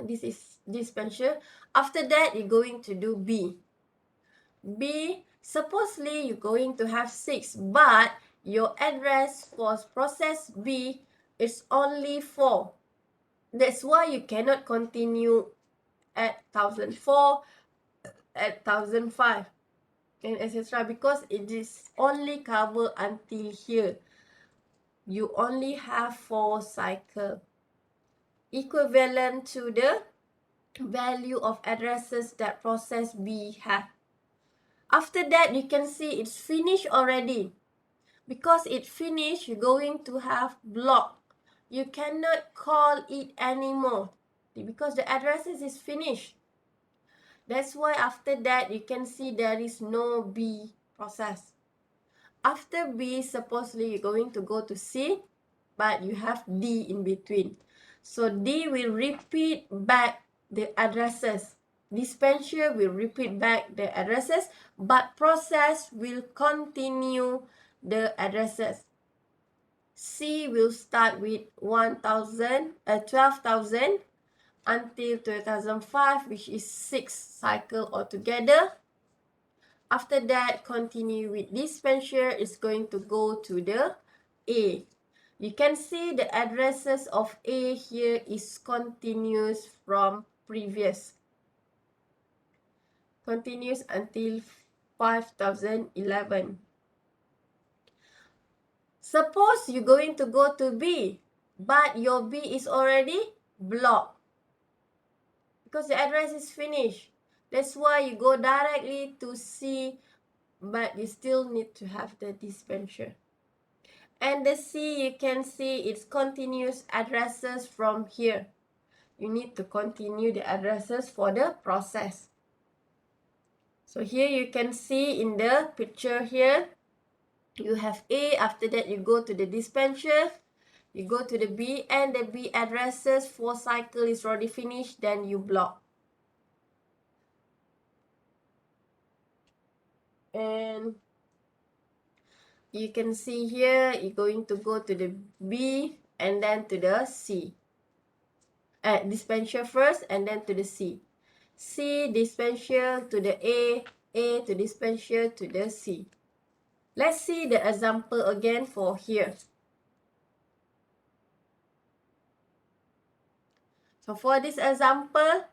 This is dispenser. After that, you're going to do B. B, supposedly you're going to have 6, but your address for process B is only 4. That's why you cannot continue at 1004, at 1005, and etc. because it is only covered until here. You only have 4 cycles, equivalent to the value of addresses that process B has. After that, you can see it's finished already. Because it finished, you're going to have block. You cannot call it anymore because the addresses is finished. That's why after that, you can see there is no B process. After B, supposedly you're going to go to C, but you have D in between. So D will repeat back the addresses. Dispenser will repeat back the addresses, but process will continue the addresses. C will start with 12,000 until 2005, which is 6 cycle altogether. After that, continue with dispenser is going to go to the A. You can see the addresses of A here is continuous from previous. Continuous until 5011. Suppose you're going to go to B, but your B is already blocked because the address is finished. That's why you go directly to C, but you still need to have the dispenser. And the C, you can see it's continuous addresses from here. You need to continue the addresses for the process. So here you can see in the picture here, you have A, after that you go to the dispenser, you go to the B, and the B addresses for cycle is already finished, then you block. And you can see here, you're going to go to the B and then to the C. Dispenser first and then to the C. C dispenser to the A to dispenser to the C. Let's see the example again for here. So for this example,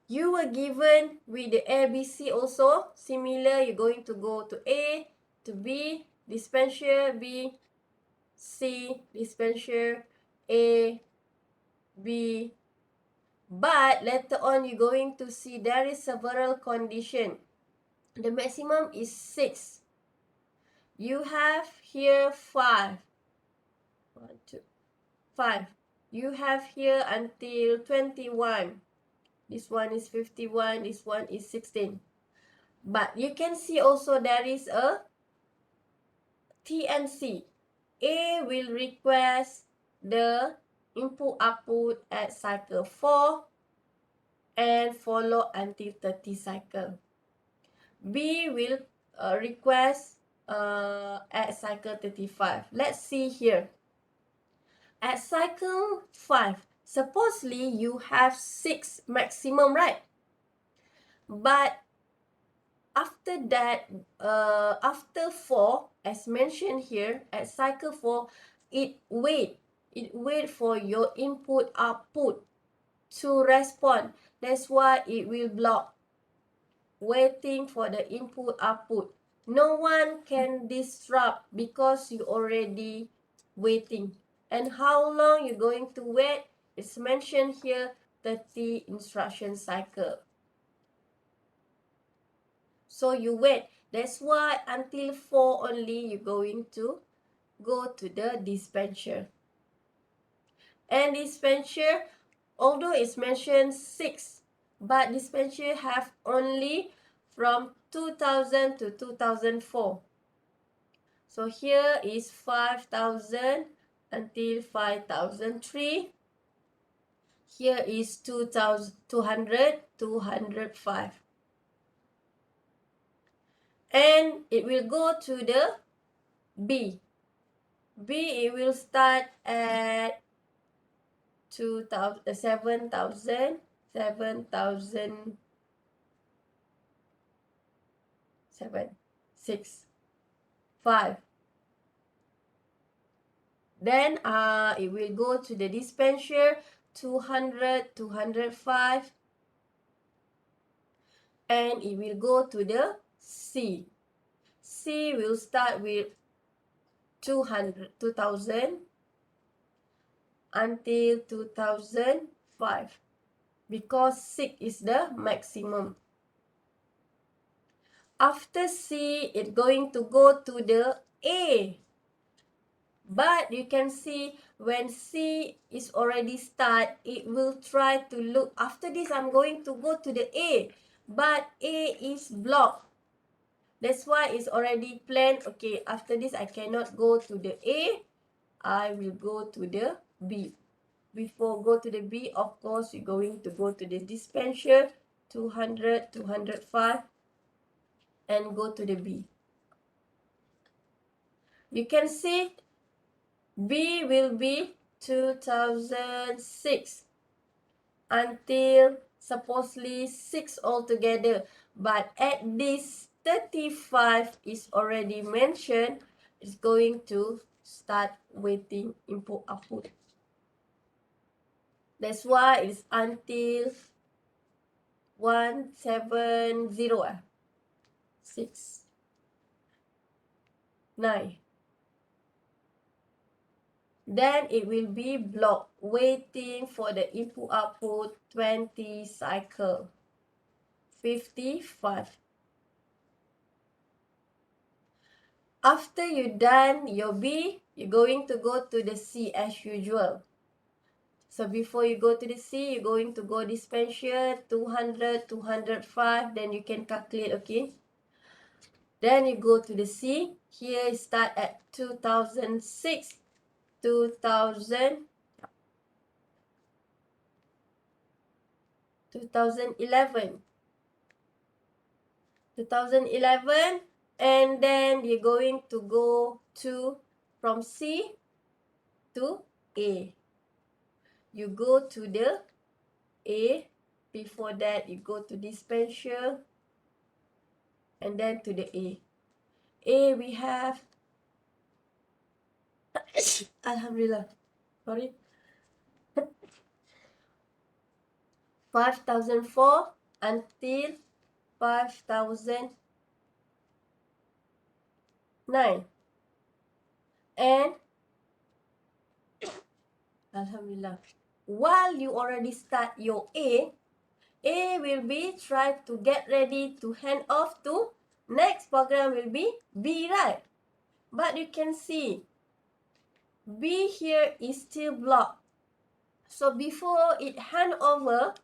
you were given with the ABC also. Similar, you're going to go to A, to B, dispenser, B, C, dispenser, A, B. But later on, you're going to see there is several conditions. The maximum is 6. You have here 5. 1, 2, 5. You have here until 21. This one is 51. This one is 16. But you can see also there is a TNC. A will request the input output at cycle 4 and follow until 30 cycle. B will request at cycle 35. Let's see here. At cycle 5, supposedly you have 6 maximum, right? But after that, after 4, as mentioned here, at cycle 4, it wait for your input output to respond. That's why it will block, waiting for the input output. No one can disrupt because you already waiting. And how long you going to wait? It's mentioned here, 30 instruction cycle. So you wait. That's why until 4 only you're going to go to the dispenser. And dispenser, although it's mentioned 6, but dispenser have only from 2000 to 2004. So here is 5000 until 5003. Here is 2200, 205. And it will go to the B. B, it will start at 7,000, 7, 6, 5. Then it will go to the dispenser, 200, 205. And it will go to the C. C will start with 2000 until 2005 because 6 is the maximum. After C, it's going to go to the A. But you can see when C is already start, it will try to look. After this, I'm going to go to the A. But A is blocked. That's why it's already planned. Okay, after this, I cannot go to the A. I will go to the B. Before go to the B, of course, you're going to go to the dispenser, 200, 205, and go to the B. You can see B will be 2006 until supposedly 6 altogether. But at this 35 is already mentioned, it's going to start waiting input output. That's why it's until 170, 6, 9. Then it will be blocked, waiting for the input output 20 cycle, 55. After you done your B, you're going to go to the C as usual. So before you go to the C, you're going to go dispenser, 200, 205, then you can calculate, okay? Then you go to the C. Here start at 2006, 2000, 2011. 2011, and then you're going to go to from C to A. You go to the A. Before that, you go to dispenser, and then to the A. A, we have Alhamdulillah. Sorry. 5004 until 5009. And Alhamdulillah. While you already start your A will be try to get ready to hand off to next program will be B, right? But you can see B here is still blocked. So before it hand over,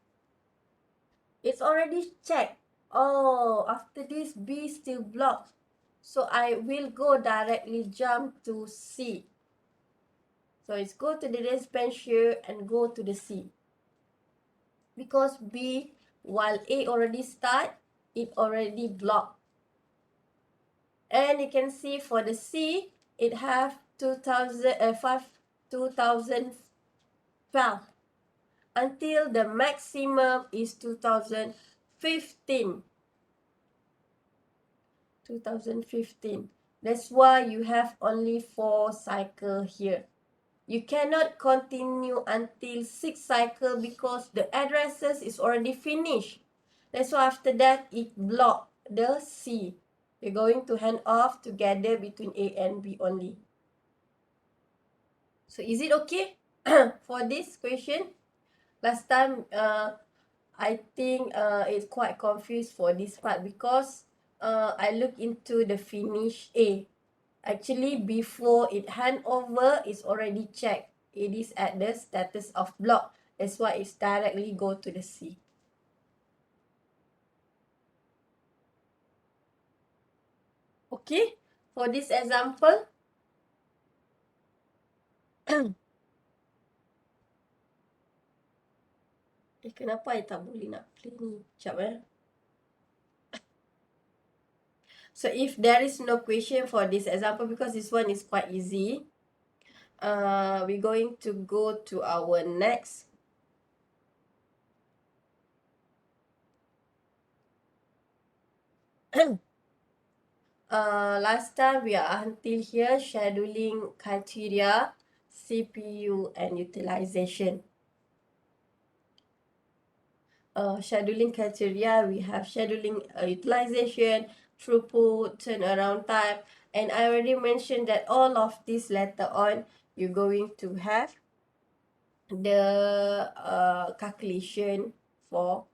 it's already checked. Oh, after this B still blocked. So I will go directly jump to C. So it's go to the dispenser and go to the C. Because B, while A already start, it already blocked. And you can see for the C, it have 2012 until the maximum is 2015. 2015. That's why you have only 4 cycle here. You cannot continue until 6 cycle because the addresses is already finished. That's why after that it block the C. You're going to hand off together between A and B only. So is it okay for this question? Last time I think it's quite confused for this part because I look into the finish A. Actually, before it hand over, it's already checked. It is at the status of block. That's why it's directly go to the C. Okay, for this example, kenapa I tak boleh nak play ni? Sekejap So if there is no question for this example, because this one is quite easy, we're going to go to our next. Last time we are until here, scheduling criteria, CPU and utilization. Scheduling criteria, we have scheduling utilization, throughput, turnaround time, and I already mentioned that all of this later on, you're going to have the calculation for,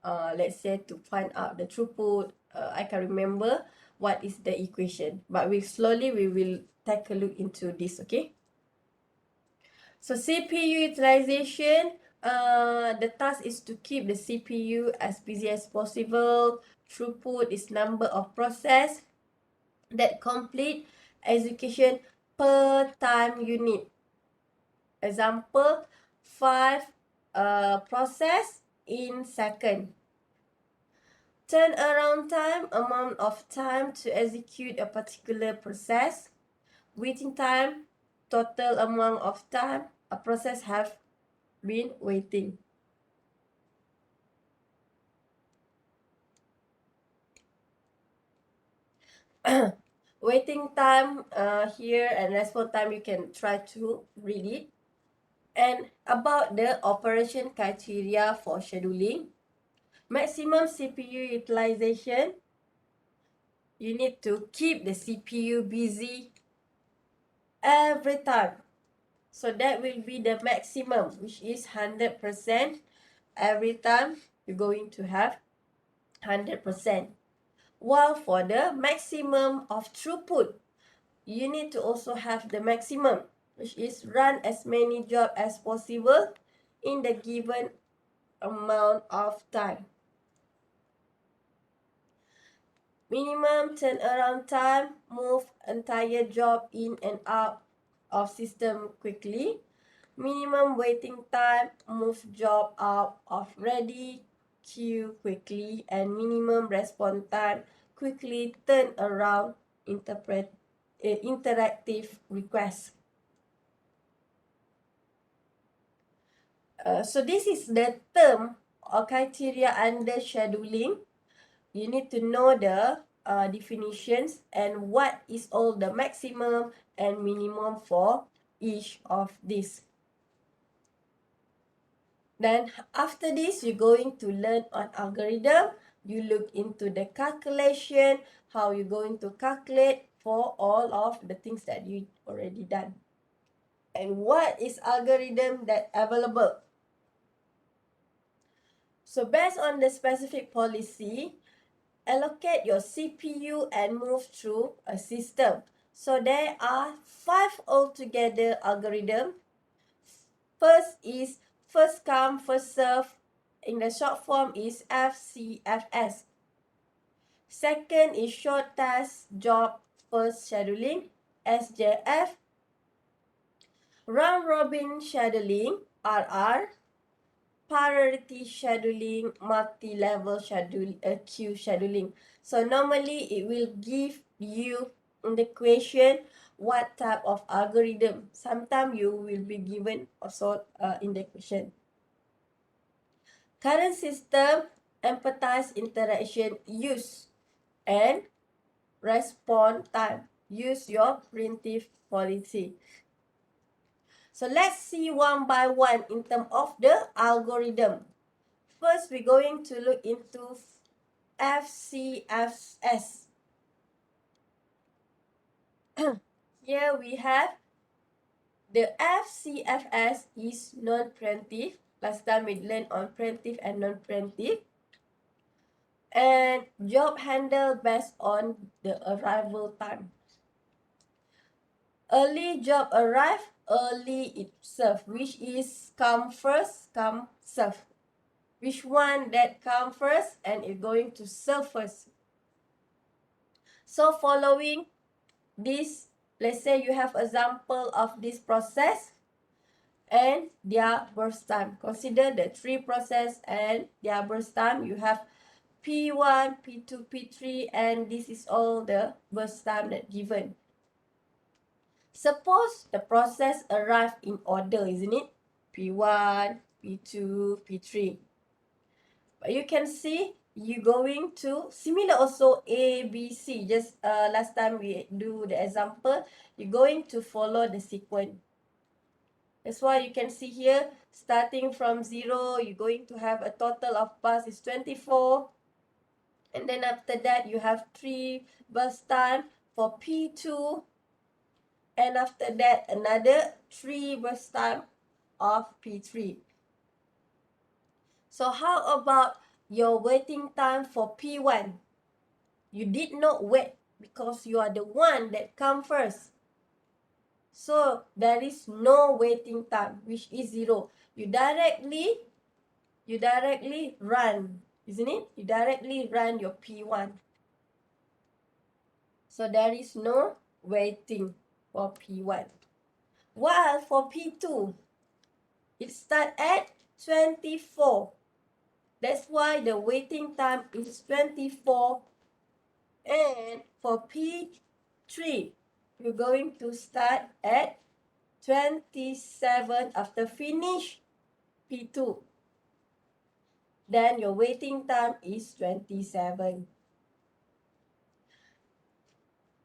let's say, to find out the throughput. I can remember what is the equation, but we will take a look into this, okay? So CPU utilization, the task is to keep the CPU as busy as possible. Throughput is number of process that complete execution per time unit. Example, 5 process in second. Turnaround time, amount of time to execute a particular process. Waiting time, total amount of time a process have been waiting. Waiting time here and response time, you can try to read it. And about the operation criteria for scheduling, maximum CPU utilization, you need to keep the CPU busy every time. So that will be the maximum, which is 100%. Every time you're going to have 100%. While for the maximum of throughput, you need to also have the maximum, which is run as many jobs as possible in the given amount of time. Minimum turnaround time, move entire job in and out of system quickly. Minimum waiting time, move job out of ready queue quickly. And minimum response time, quickly turn around interactive requests. So this is the term or criteria under scheduling. You need to know the definitions and what is all the maximum and minimum for each of these. Then after this, you're going to learn on algorithm. You look into the calculation, how you're going to calculate for all of the things that you already done. And what is algorithm that available? So based on the specific policy, allocate your CPU and move through a system. So there are 5 altogether algorithm. First is first come, first serve. In the short form is FCFS. Second is short task job first scheduling, SJF. round-robin scheduling, RR, priority scheduling, multi-level queue scheduling. So normally it will give you in the question what type of algorithm. Sometimes you will be given also in the question. Current system empathize interaction use and response time. Use your preemptive policy. So let's see one by one in terms of the algorithm. First, we're going to look into FCFS. Here we have the FCFS is non-preemptive. Last time we learned on preemptive and non-preemptive. And job handle based on the arrival time. Early job arrive, early it serve, which is come first, come serve. Which one that come first and it's going to serve first. So following this, let's say you have example of this process and their burst time. Consider the three process and their burst time. You have P1, P2, P3, and this is all the burst time that given. Suppose the process arrive in order, isn't it? P1, P2, P3. But you can see you going to similar also A, B, C. Just last time we do the example, you're going to follow the sequence. That's why you can see here, starting from 0, you're going to have a total of bus is 24. And then after that, you have 3 bus time for P2. And after that, another 3 bus time of P3. So how about your waiting time for P1? You did not wait because you are the one that come first. So there is no waiting time, which is 0. You directly run, isn't it? You directly run your P1. So there is no waiting for P1. While for P2, it starts at 24. That's why the waiting time is 24. And for P3, you're going to start at 27 after finish P2. Then your waiting time is 27.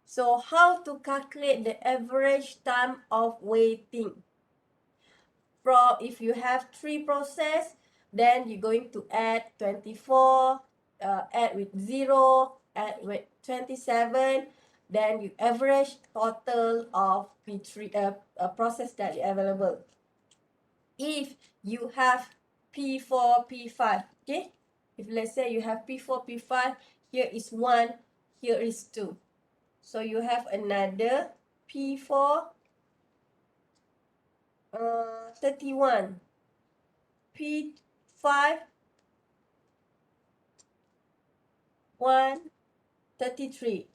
So how to calculate the average time of waiting? From if you have 3 process, then you're going to add 24, add with 0, add with 27, then you average total of P3 process that is available. If you have P4, P5, okay? If let's say you have P4, P5, here is 1, here is 2. So you have another P4, 31, P5, 133.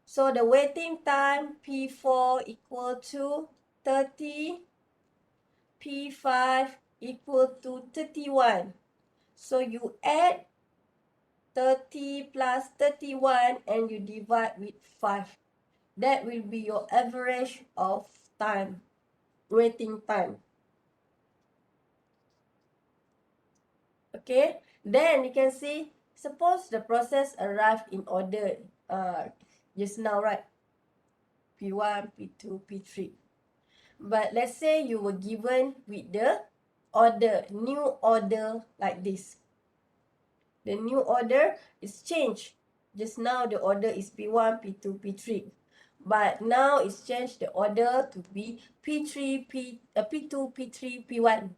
So the waiting time P4 equal to 30, P5 equal to 31. So you add 30 plus 31 and you divide with 5. That will be your average of time, waiting time. Okay, then you can see, suppose the process arrived in order just now, right? P1, P2, P3. But let's say you were given with the order, new order like this. The new order is changed. Just now the order is P1, P2, P3. But now it's changed the order to be P2, P3, P1.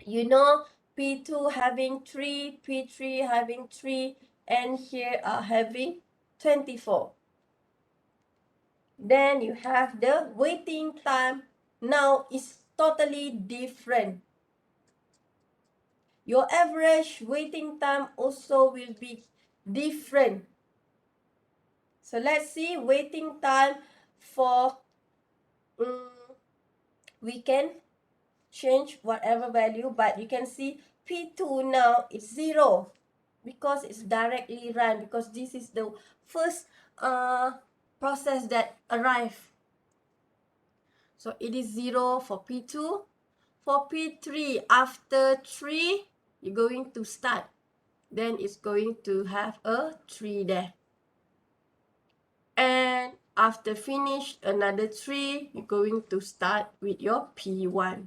You know, P2 having 3, P3 having 3, and here are having 24. Then you have the waiting time. Now is totally different. Your average waiting time also will be different. So let's see waiting time for we can change whatever value, but you can see P2 now is 0 because it's directly run, because this is the first process that arrived. So it is 0 for P2. For P3, after 3, you're going to start. Then it's going to have a 3 there. And after finish another 3, you're going to start with your P1.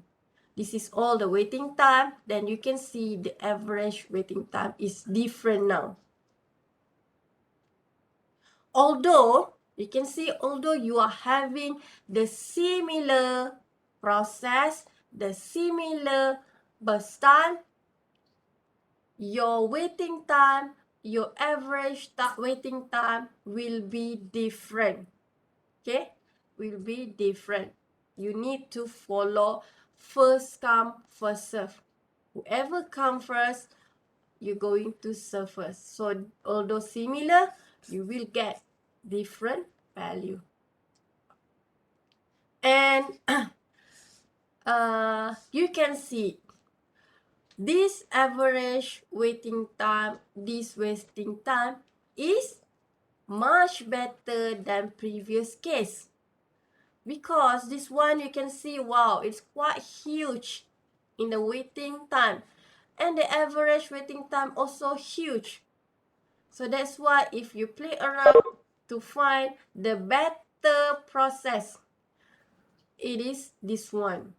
This is all the waiting time. Then you can see the average waiting time is different now. Although, you can see, although you are having the similar process, the similar burst time, your waiting time, your average waiting time will be different. Okay, will be different. You need to follow first come, first serve. Whoever come first, you're going to serve first. So although similar, you will get different value. And you can see this average waiting time, this waiting time is much better than previous case. Because this one you can see, wow, it's quite huge in the waiting time. And the average waiting time also huge. So that's why if you play around to find the better process, it is this one.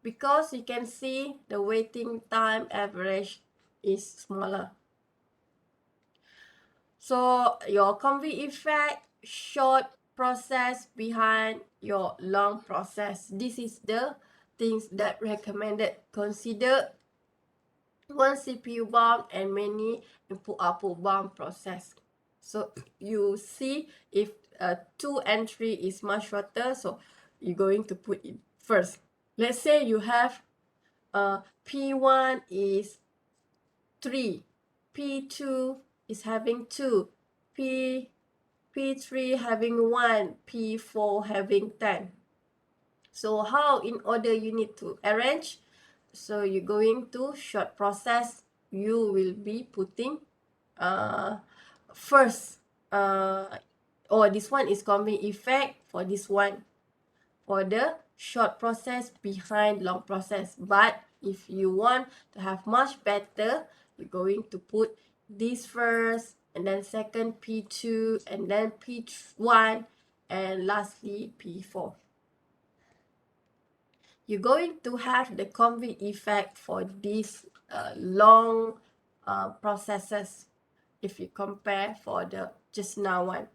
Because you can see the waiting time average is smaller. So your convey effect, short process behind your long process. This is the things that recommended. Consider one CPU bound and many input-output bound process. So you see if 2 and 3 is much shorter, so you're going to put it first. Let's say you have P1 is 3, P2 is having 2, P3 having 1, P4 having 10. So how in order you need to arrange? So you're going to short process, you will be putting first, or this one is convey effect for this one, for the short process behind long process. But if you want to have much better, you're going to put this first, and then second P2, and then P1, and lastly P4. You're going to have the convey effect for these long processes if you compare for the just now one.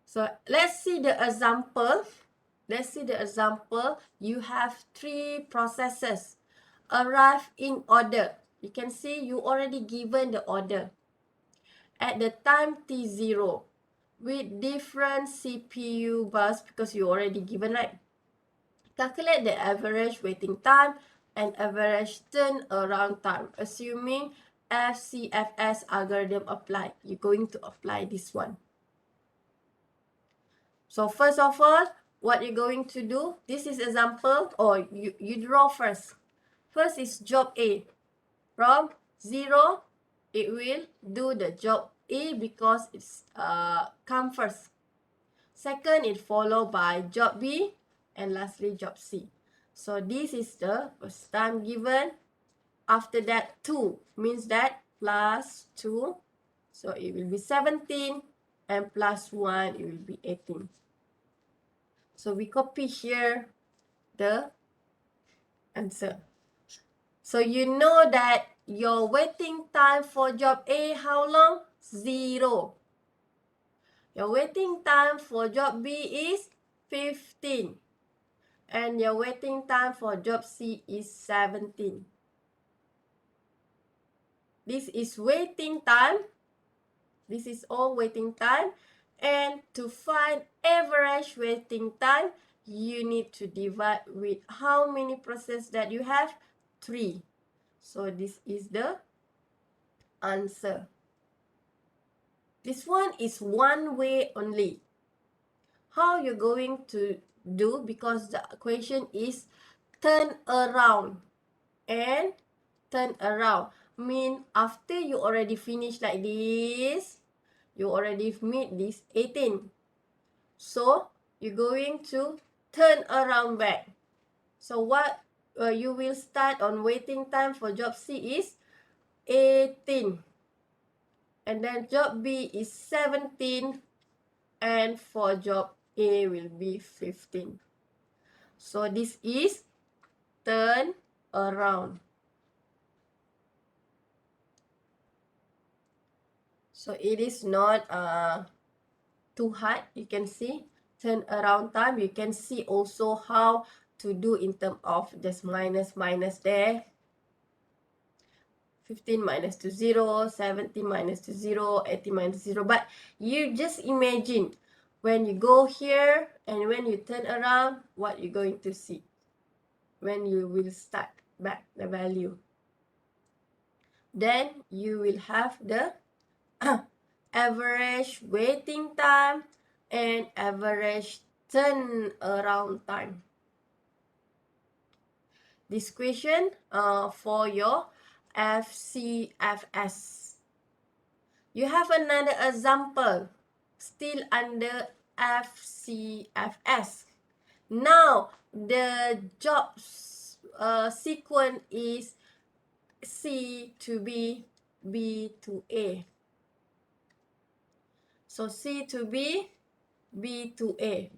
So let's see the example. Let's see the example. You have 3 processes arrive in order. You can see you already given the order at the time T0 with different CPU bus, because you already given, right? Calculate the average waiting time and average turnaround time, assuming FCFS algorithm applied. You're going to apply this one. So first of all, what you're going to do, this is example, or you draw first. First is job A. From 0, it will do the job A because it's come first. Second, it followed by job B, and lastly job C. So this is the first time given. After that, 2 means that plus 2. So it will be 17, and plus 1, it will be 18. So we copy here the answer. So you know that your waiting time for job A, how long? 0. Your waiting time for job B is 15. And your waiting time for job C is 17. This is waiting time. This is all waiting time. And to find average waiting time, you need to divide with how many processes that you have? 3. So this is the answer. This one is one way only. How you're going to do, because the question is turn around, and turn around mean after you already finish like this, you already meet this 18. So you're going to turn around back. So what you will start on waiting time for job C is 18. And then job B is 17. And for job A will be 15. So this is turn around. So it is not too hard. You can see turn around time. You can see also how to do in terms of just minus there. 15 minus to 0, 17 minus to 0, 18 minus 0. But you just imagine when you go here and when you turn around, what you're going to see when you will start back the value. Then you will have the average waiting time and average turnaround time. This question for your FCFS. You have another example still under FCFS. Now the job sequence is C to B, B to A. So C to B, B to A.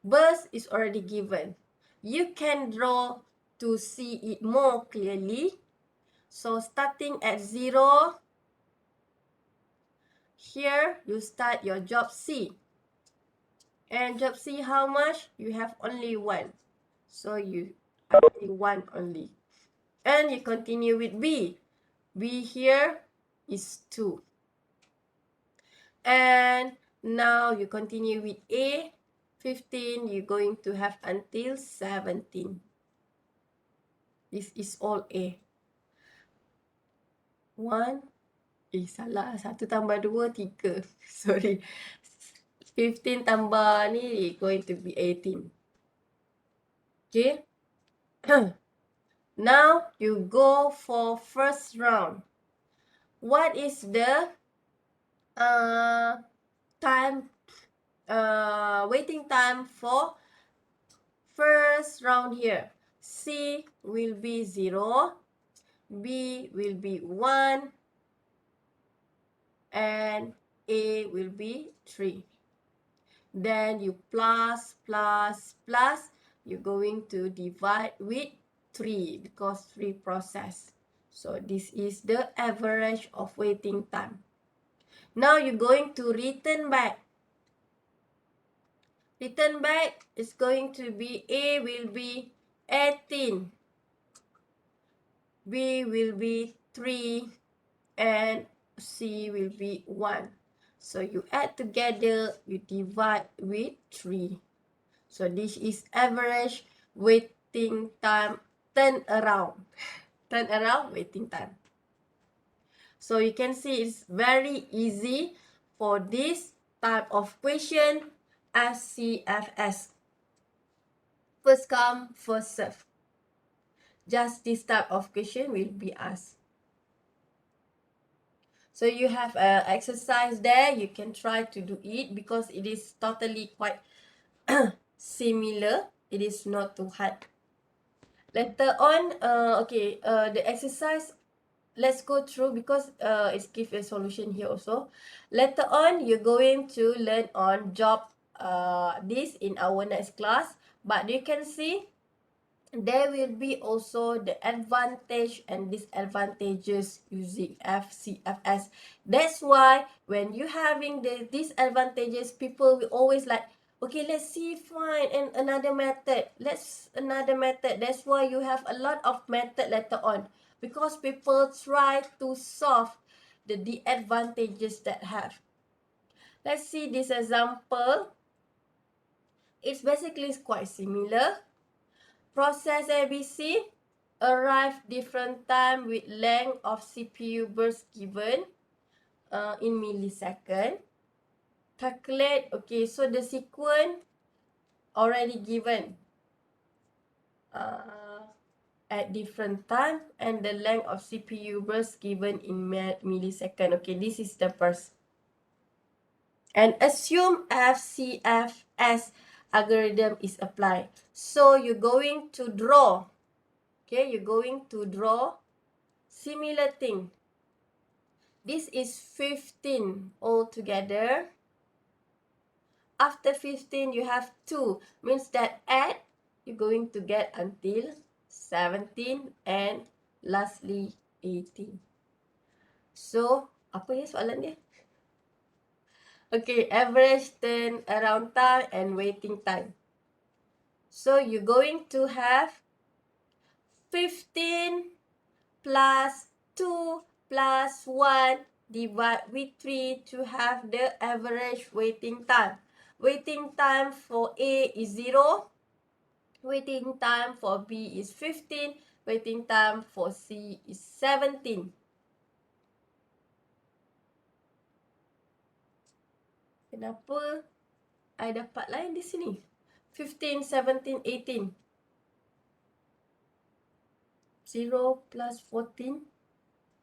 Bus is already given. You can draw to see it more clearly. So starting at 0, here you start your job C. And job C, how much? You have only 1. So you have 1 only. And you continue with B. B here is 2. And now you continue with A. 15, you're going to have until 17. This is all A. 1. Salah. 1 tambah 2, 3. Sorry. 15 tambah ni going to be 18. Okay. Now you go for first round. What is the time waiting time for first round here? C will be 0, B will be 1, and A will be 3. Then you plus, you're going to divide with 3 because 3 process. So this is the average of waiting time. Now you're going to return back. Return back is going to be A will be 18, B will be 3, and C will be 1. So you add together, you divide with 3. So this is average waiting time turnaround. Turnaround waiting time. So you can see it's very easy for this type of question SCFS. First come, first serve. Just this type of question will be asked. So you have an exercise there. You can try to do it because it is totally quite similar. It is not too hard. Later on, the exercise, let's go through because it's give a solution here also. Later on, you're going to learn on job this in our next class. But you can see there will be also the advantage and disadvantages using FCFS. That's why when you having the disadvantages, people will always like, okay, let's see, find another method. Another method. That's why you have a lot of method later on. Because people try to solve the disadvantages that have. Let's see this example. It's basically quite similar. Process ABC arrive different time with length of CPU burst given in millisecond. calculate. Okay, so the sequence already given at different time, and the length of CPU burst given in millisecond. Okay, this is the first. And assume FCFS algorithm is applied. So you're going to draw. Okay, you're going to draw similar thing. This is 15 altogether. After 15, you have 2. Means that add, you're going to get until 17 and lastly 18. So, apa ya soalan dia? Okay, average turnaround time and waiting time. So, you're going to have 15 plus 2 plus 1 divide with 3 to have the average waiting time. Waiting time for A is 0. Waiting time for B is 15. Waiting time for C is 17. Kenapa I dapat lain di sini? 15, 17, 18. 0 plus 14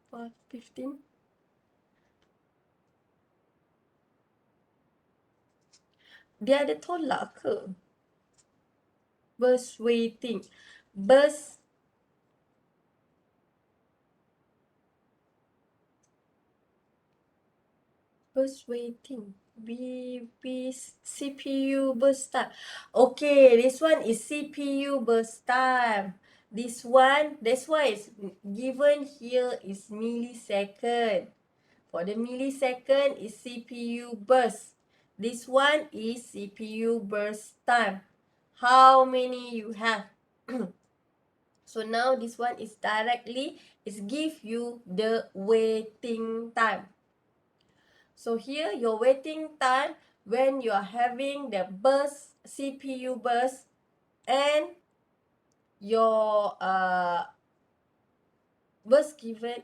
plus 15. Dia ada tolak ke? Burst waiting. Burst waiting. CPU burst time. Okay, this one is CPU burst time. This one, that's why it's given here is millisecond. For the millisecond is CPU burst. This one is CPU burst time. How many you have? So now this one is directly, is give you the waiting time. So here your waiting time when you are having the burst, CPU burst, and your burst given,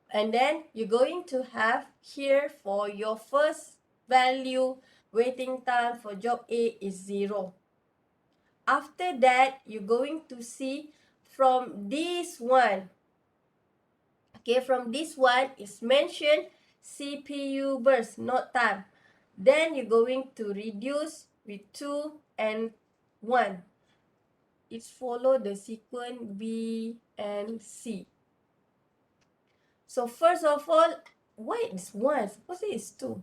and then you're going to have here for your first value, waiting time for job A is 0. After that, you're going to see from this one. Okay, from this one is mentioned CPU burst, not time. Then you're going to reduce with 2 and 1. It's follow the sequence B and C. So first of all, why it's 1? Suppose it's 2.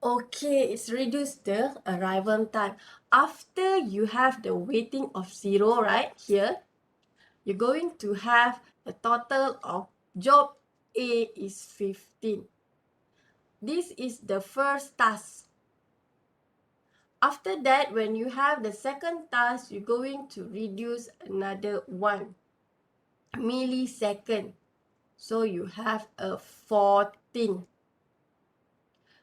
Okay, it's reduced the arrival time. After you have the waiting of 0 right here, you're going to have a total of job A is 15. This is the first task. After that, when you have the second task, you're going to reduce another 1 millisecond. So you have a 14.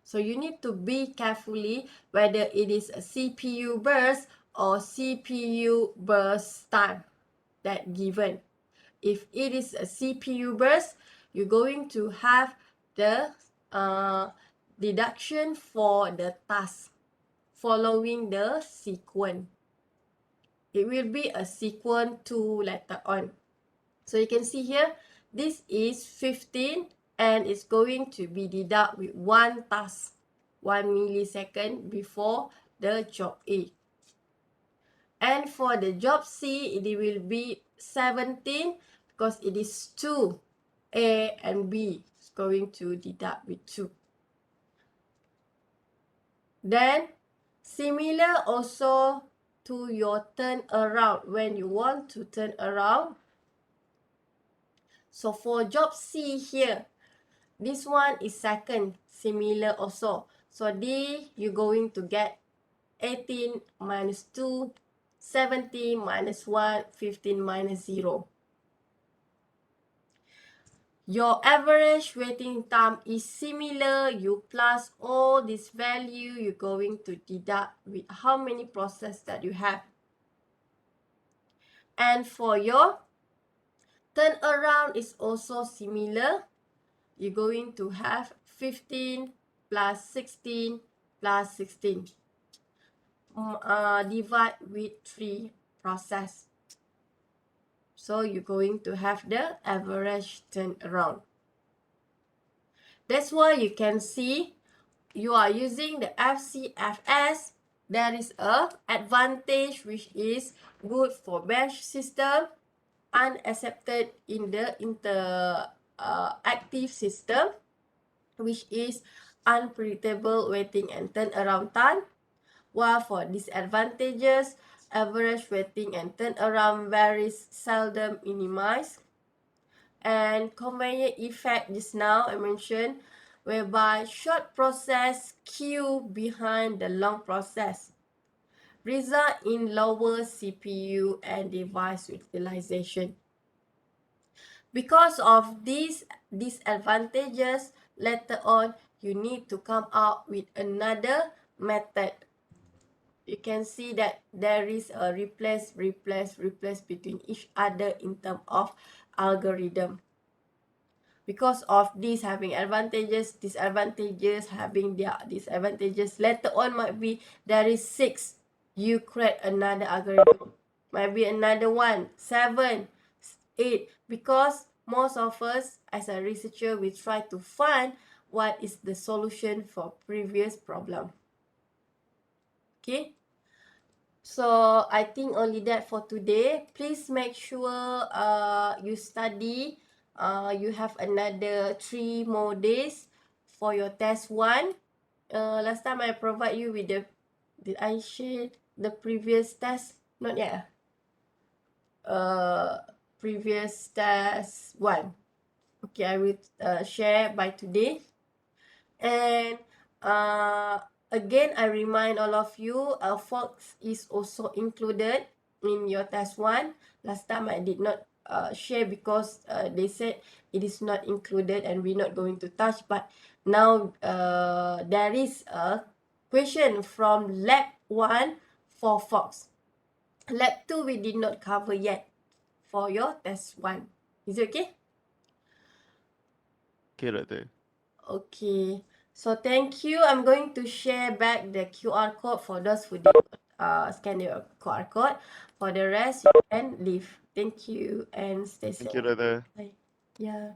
So you need to be carefully whether it is a CPU burst or CPU burst time that given. If it is a CPU burst, you're going to have the deduction for the task following the sequence. It will be a sequence 2 later on. So you can see here, this is 15 and it's going to be deduct with 1 task, 1 millisecond before the job A. And for the job C, it will be 17 because it is 2. A and B is going to deduct with 2. Then, similar also to your turn around. When you want to turn around, so for job C here, this one is second, similar also. So D, you're going to get 18 minus 2, 70 minus 1, 15 minus 0. Your average waiting time is similar. You plus all this value, you're going to deduct with how many process that you have. And for your turnaround is also similar. You're going to have 15 plus 16 plus 16. Divide with 3 process. So you're going to have the average turnaround. That's why you can see you are using the FCFS. There is a advantage which is good for batch system, unaccepted in the active system, which is unpredictable waiting and turnaround time. While for disadvantages, average waiting and turnaround varies seldom minimized. And conveyor effect just now I mentioned, whereby short process queue behind the long process result in lower CPU and device utilization. Because of these disadvantages, later on you need to come out with another method. You can see that there is a replace between each other in terms of algorithm. Because of this having advantages, disadvantages, having their disadvantages, later on might be there is 6. You create another algorithm. Might be another 1, 7, 8. Because most of us as a researcher, we try to find what is the solution for previous problem. Okay. So I think only that for today. Please make sure you study. You have another 3 more days for your test 1. Last time I provide you with the, did I share the previous test? Not yet. Previous test 1. Okay, I will share by today. And again, I remind all of you, Fox is also included in your test 1. Last time I did not share because they said it is not included and we're not going to touch. But now there is a question from lab 1 for Fox. Lab 2 we did not cover yet for your test 1. Is it okay? Okay, Doktor. Okay, so thank you. I'm going to share back the QR code for those who did scan the QR code. For the rest, you can leave. Thank you and stay safe. Thank you, Doktor. Bye. Yeah.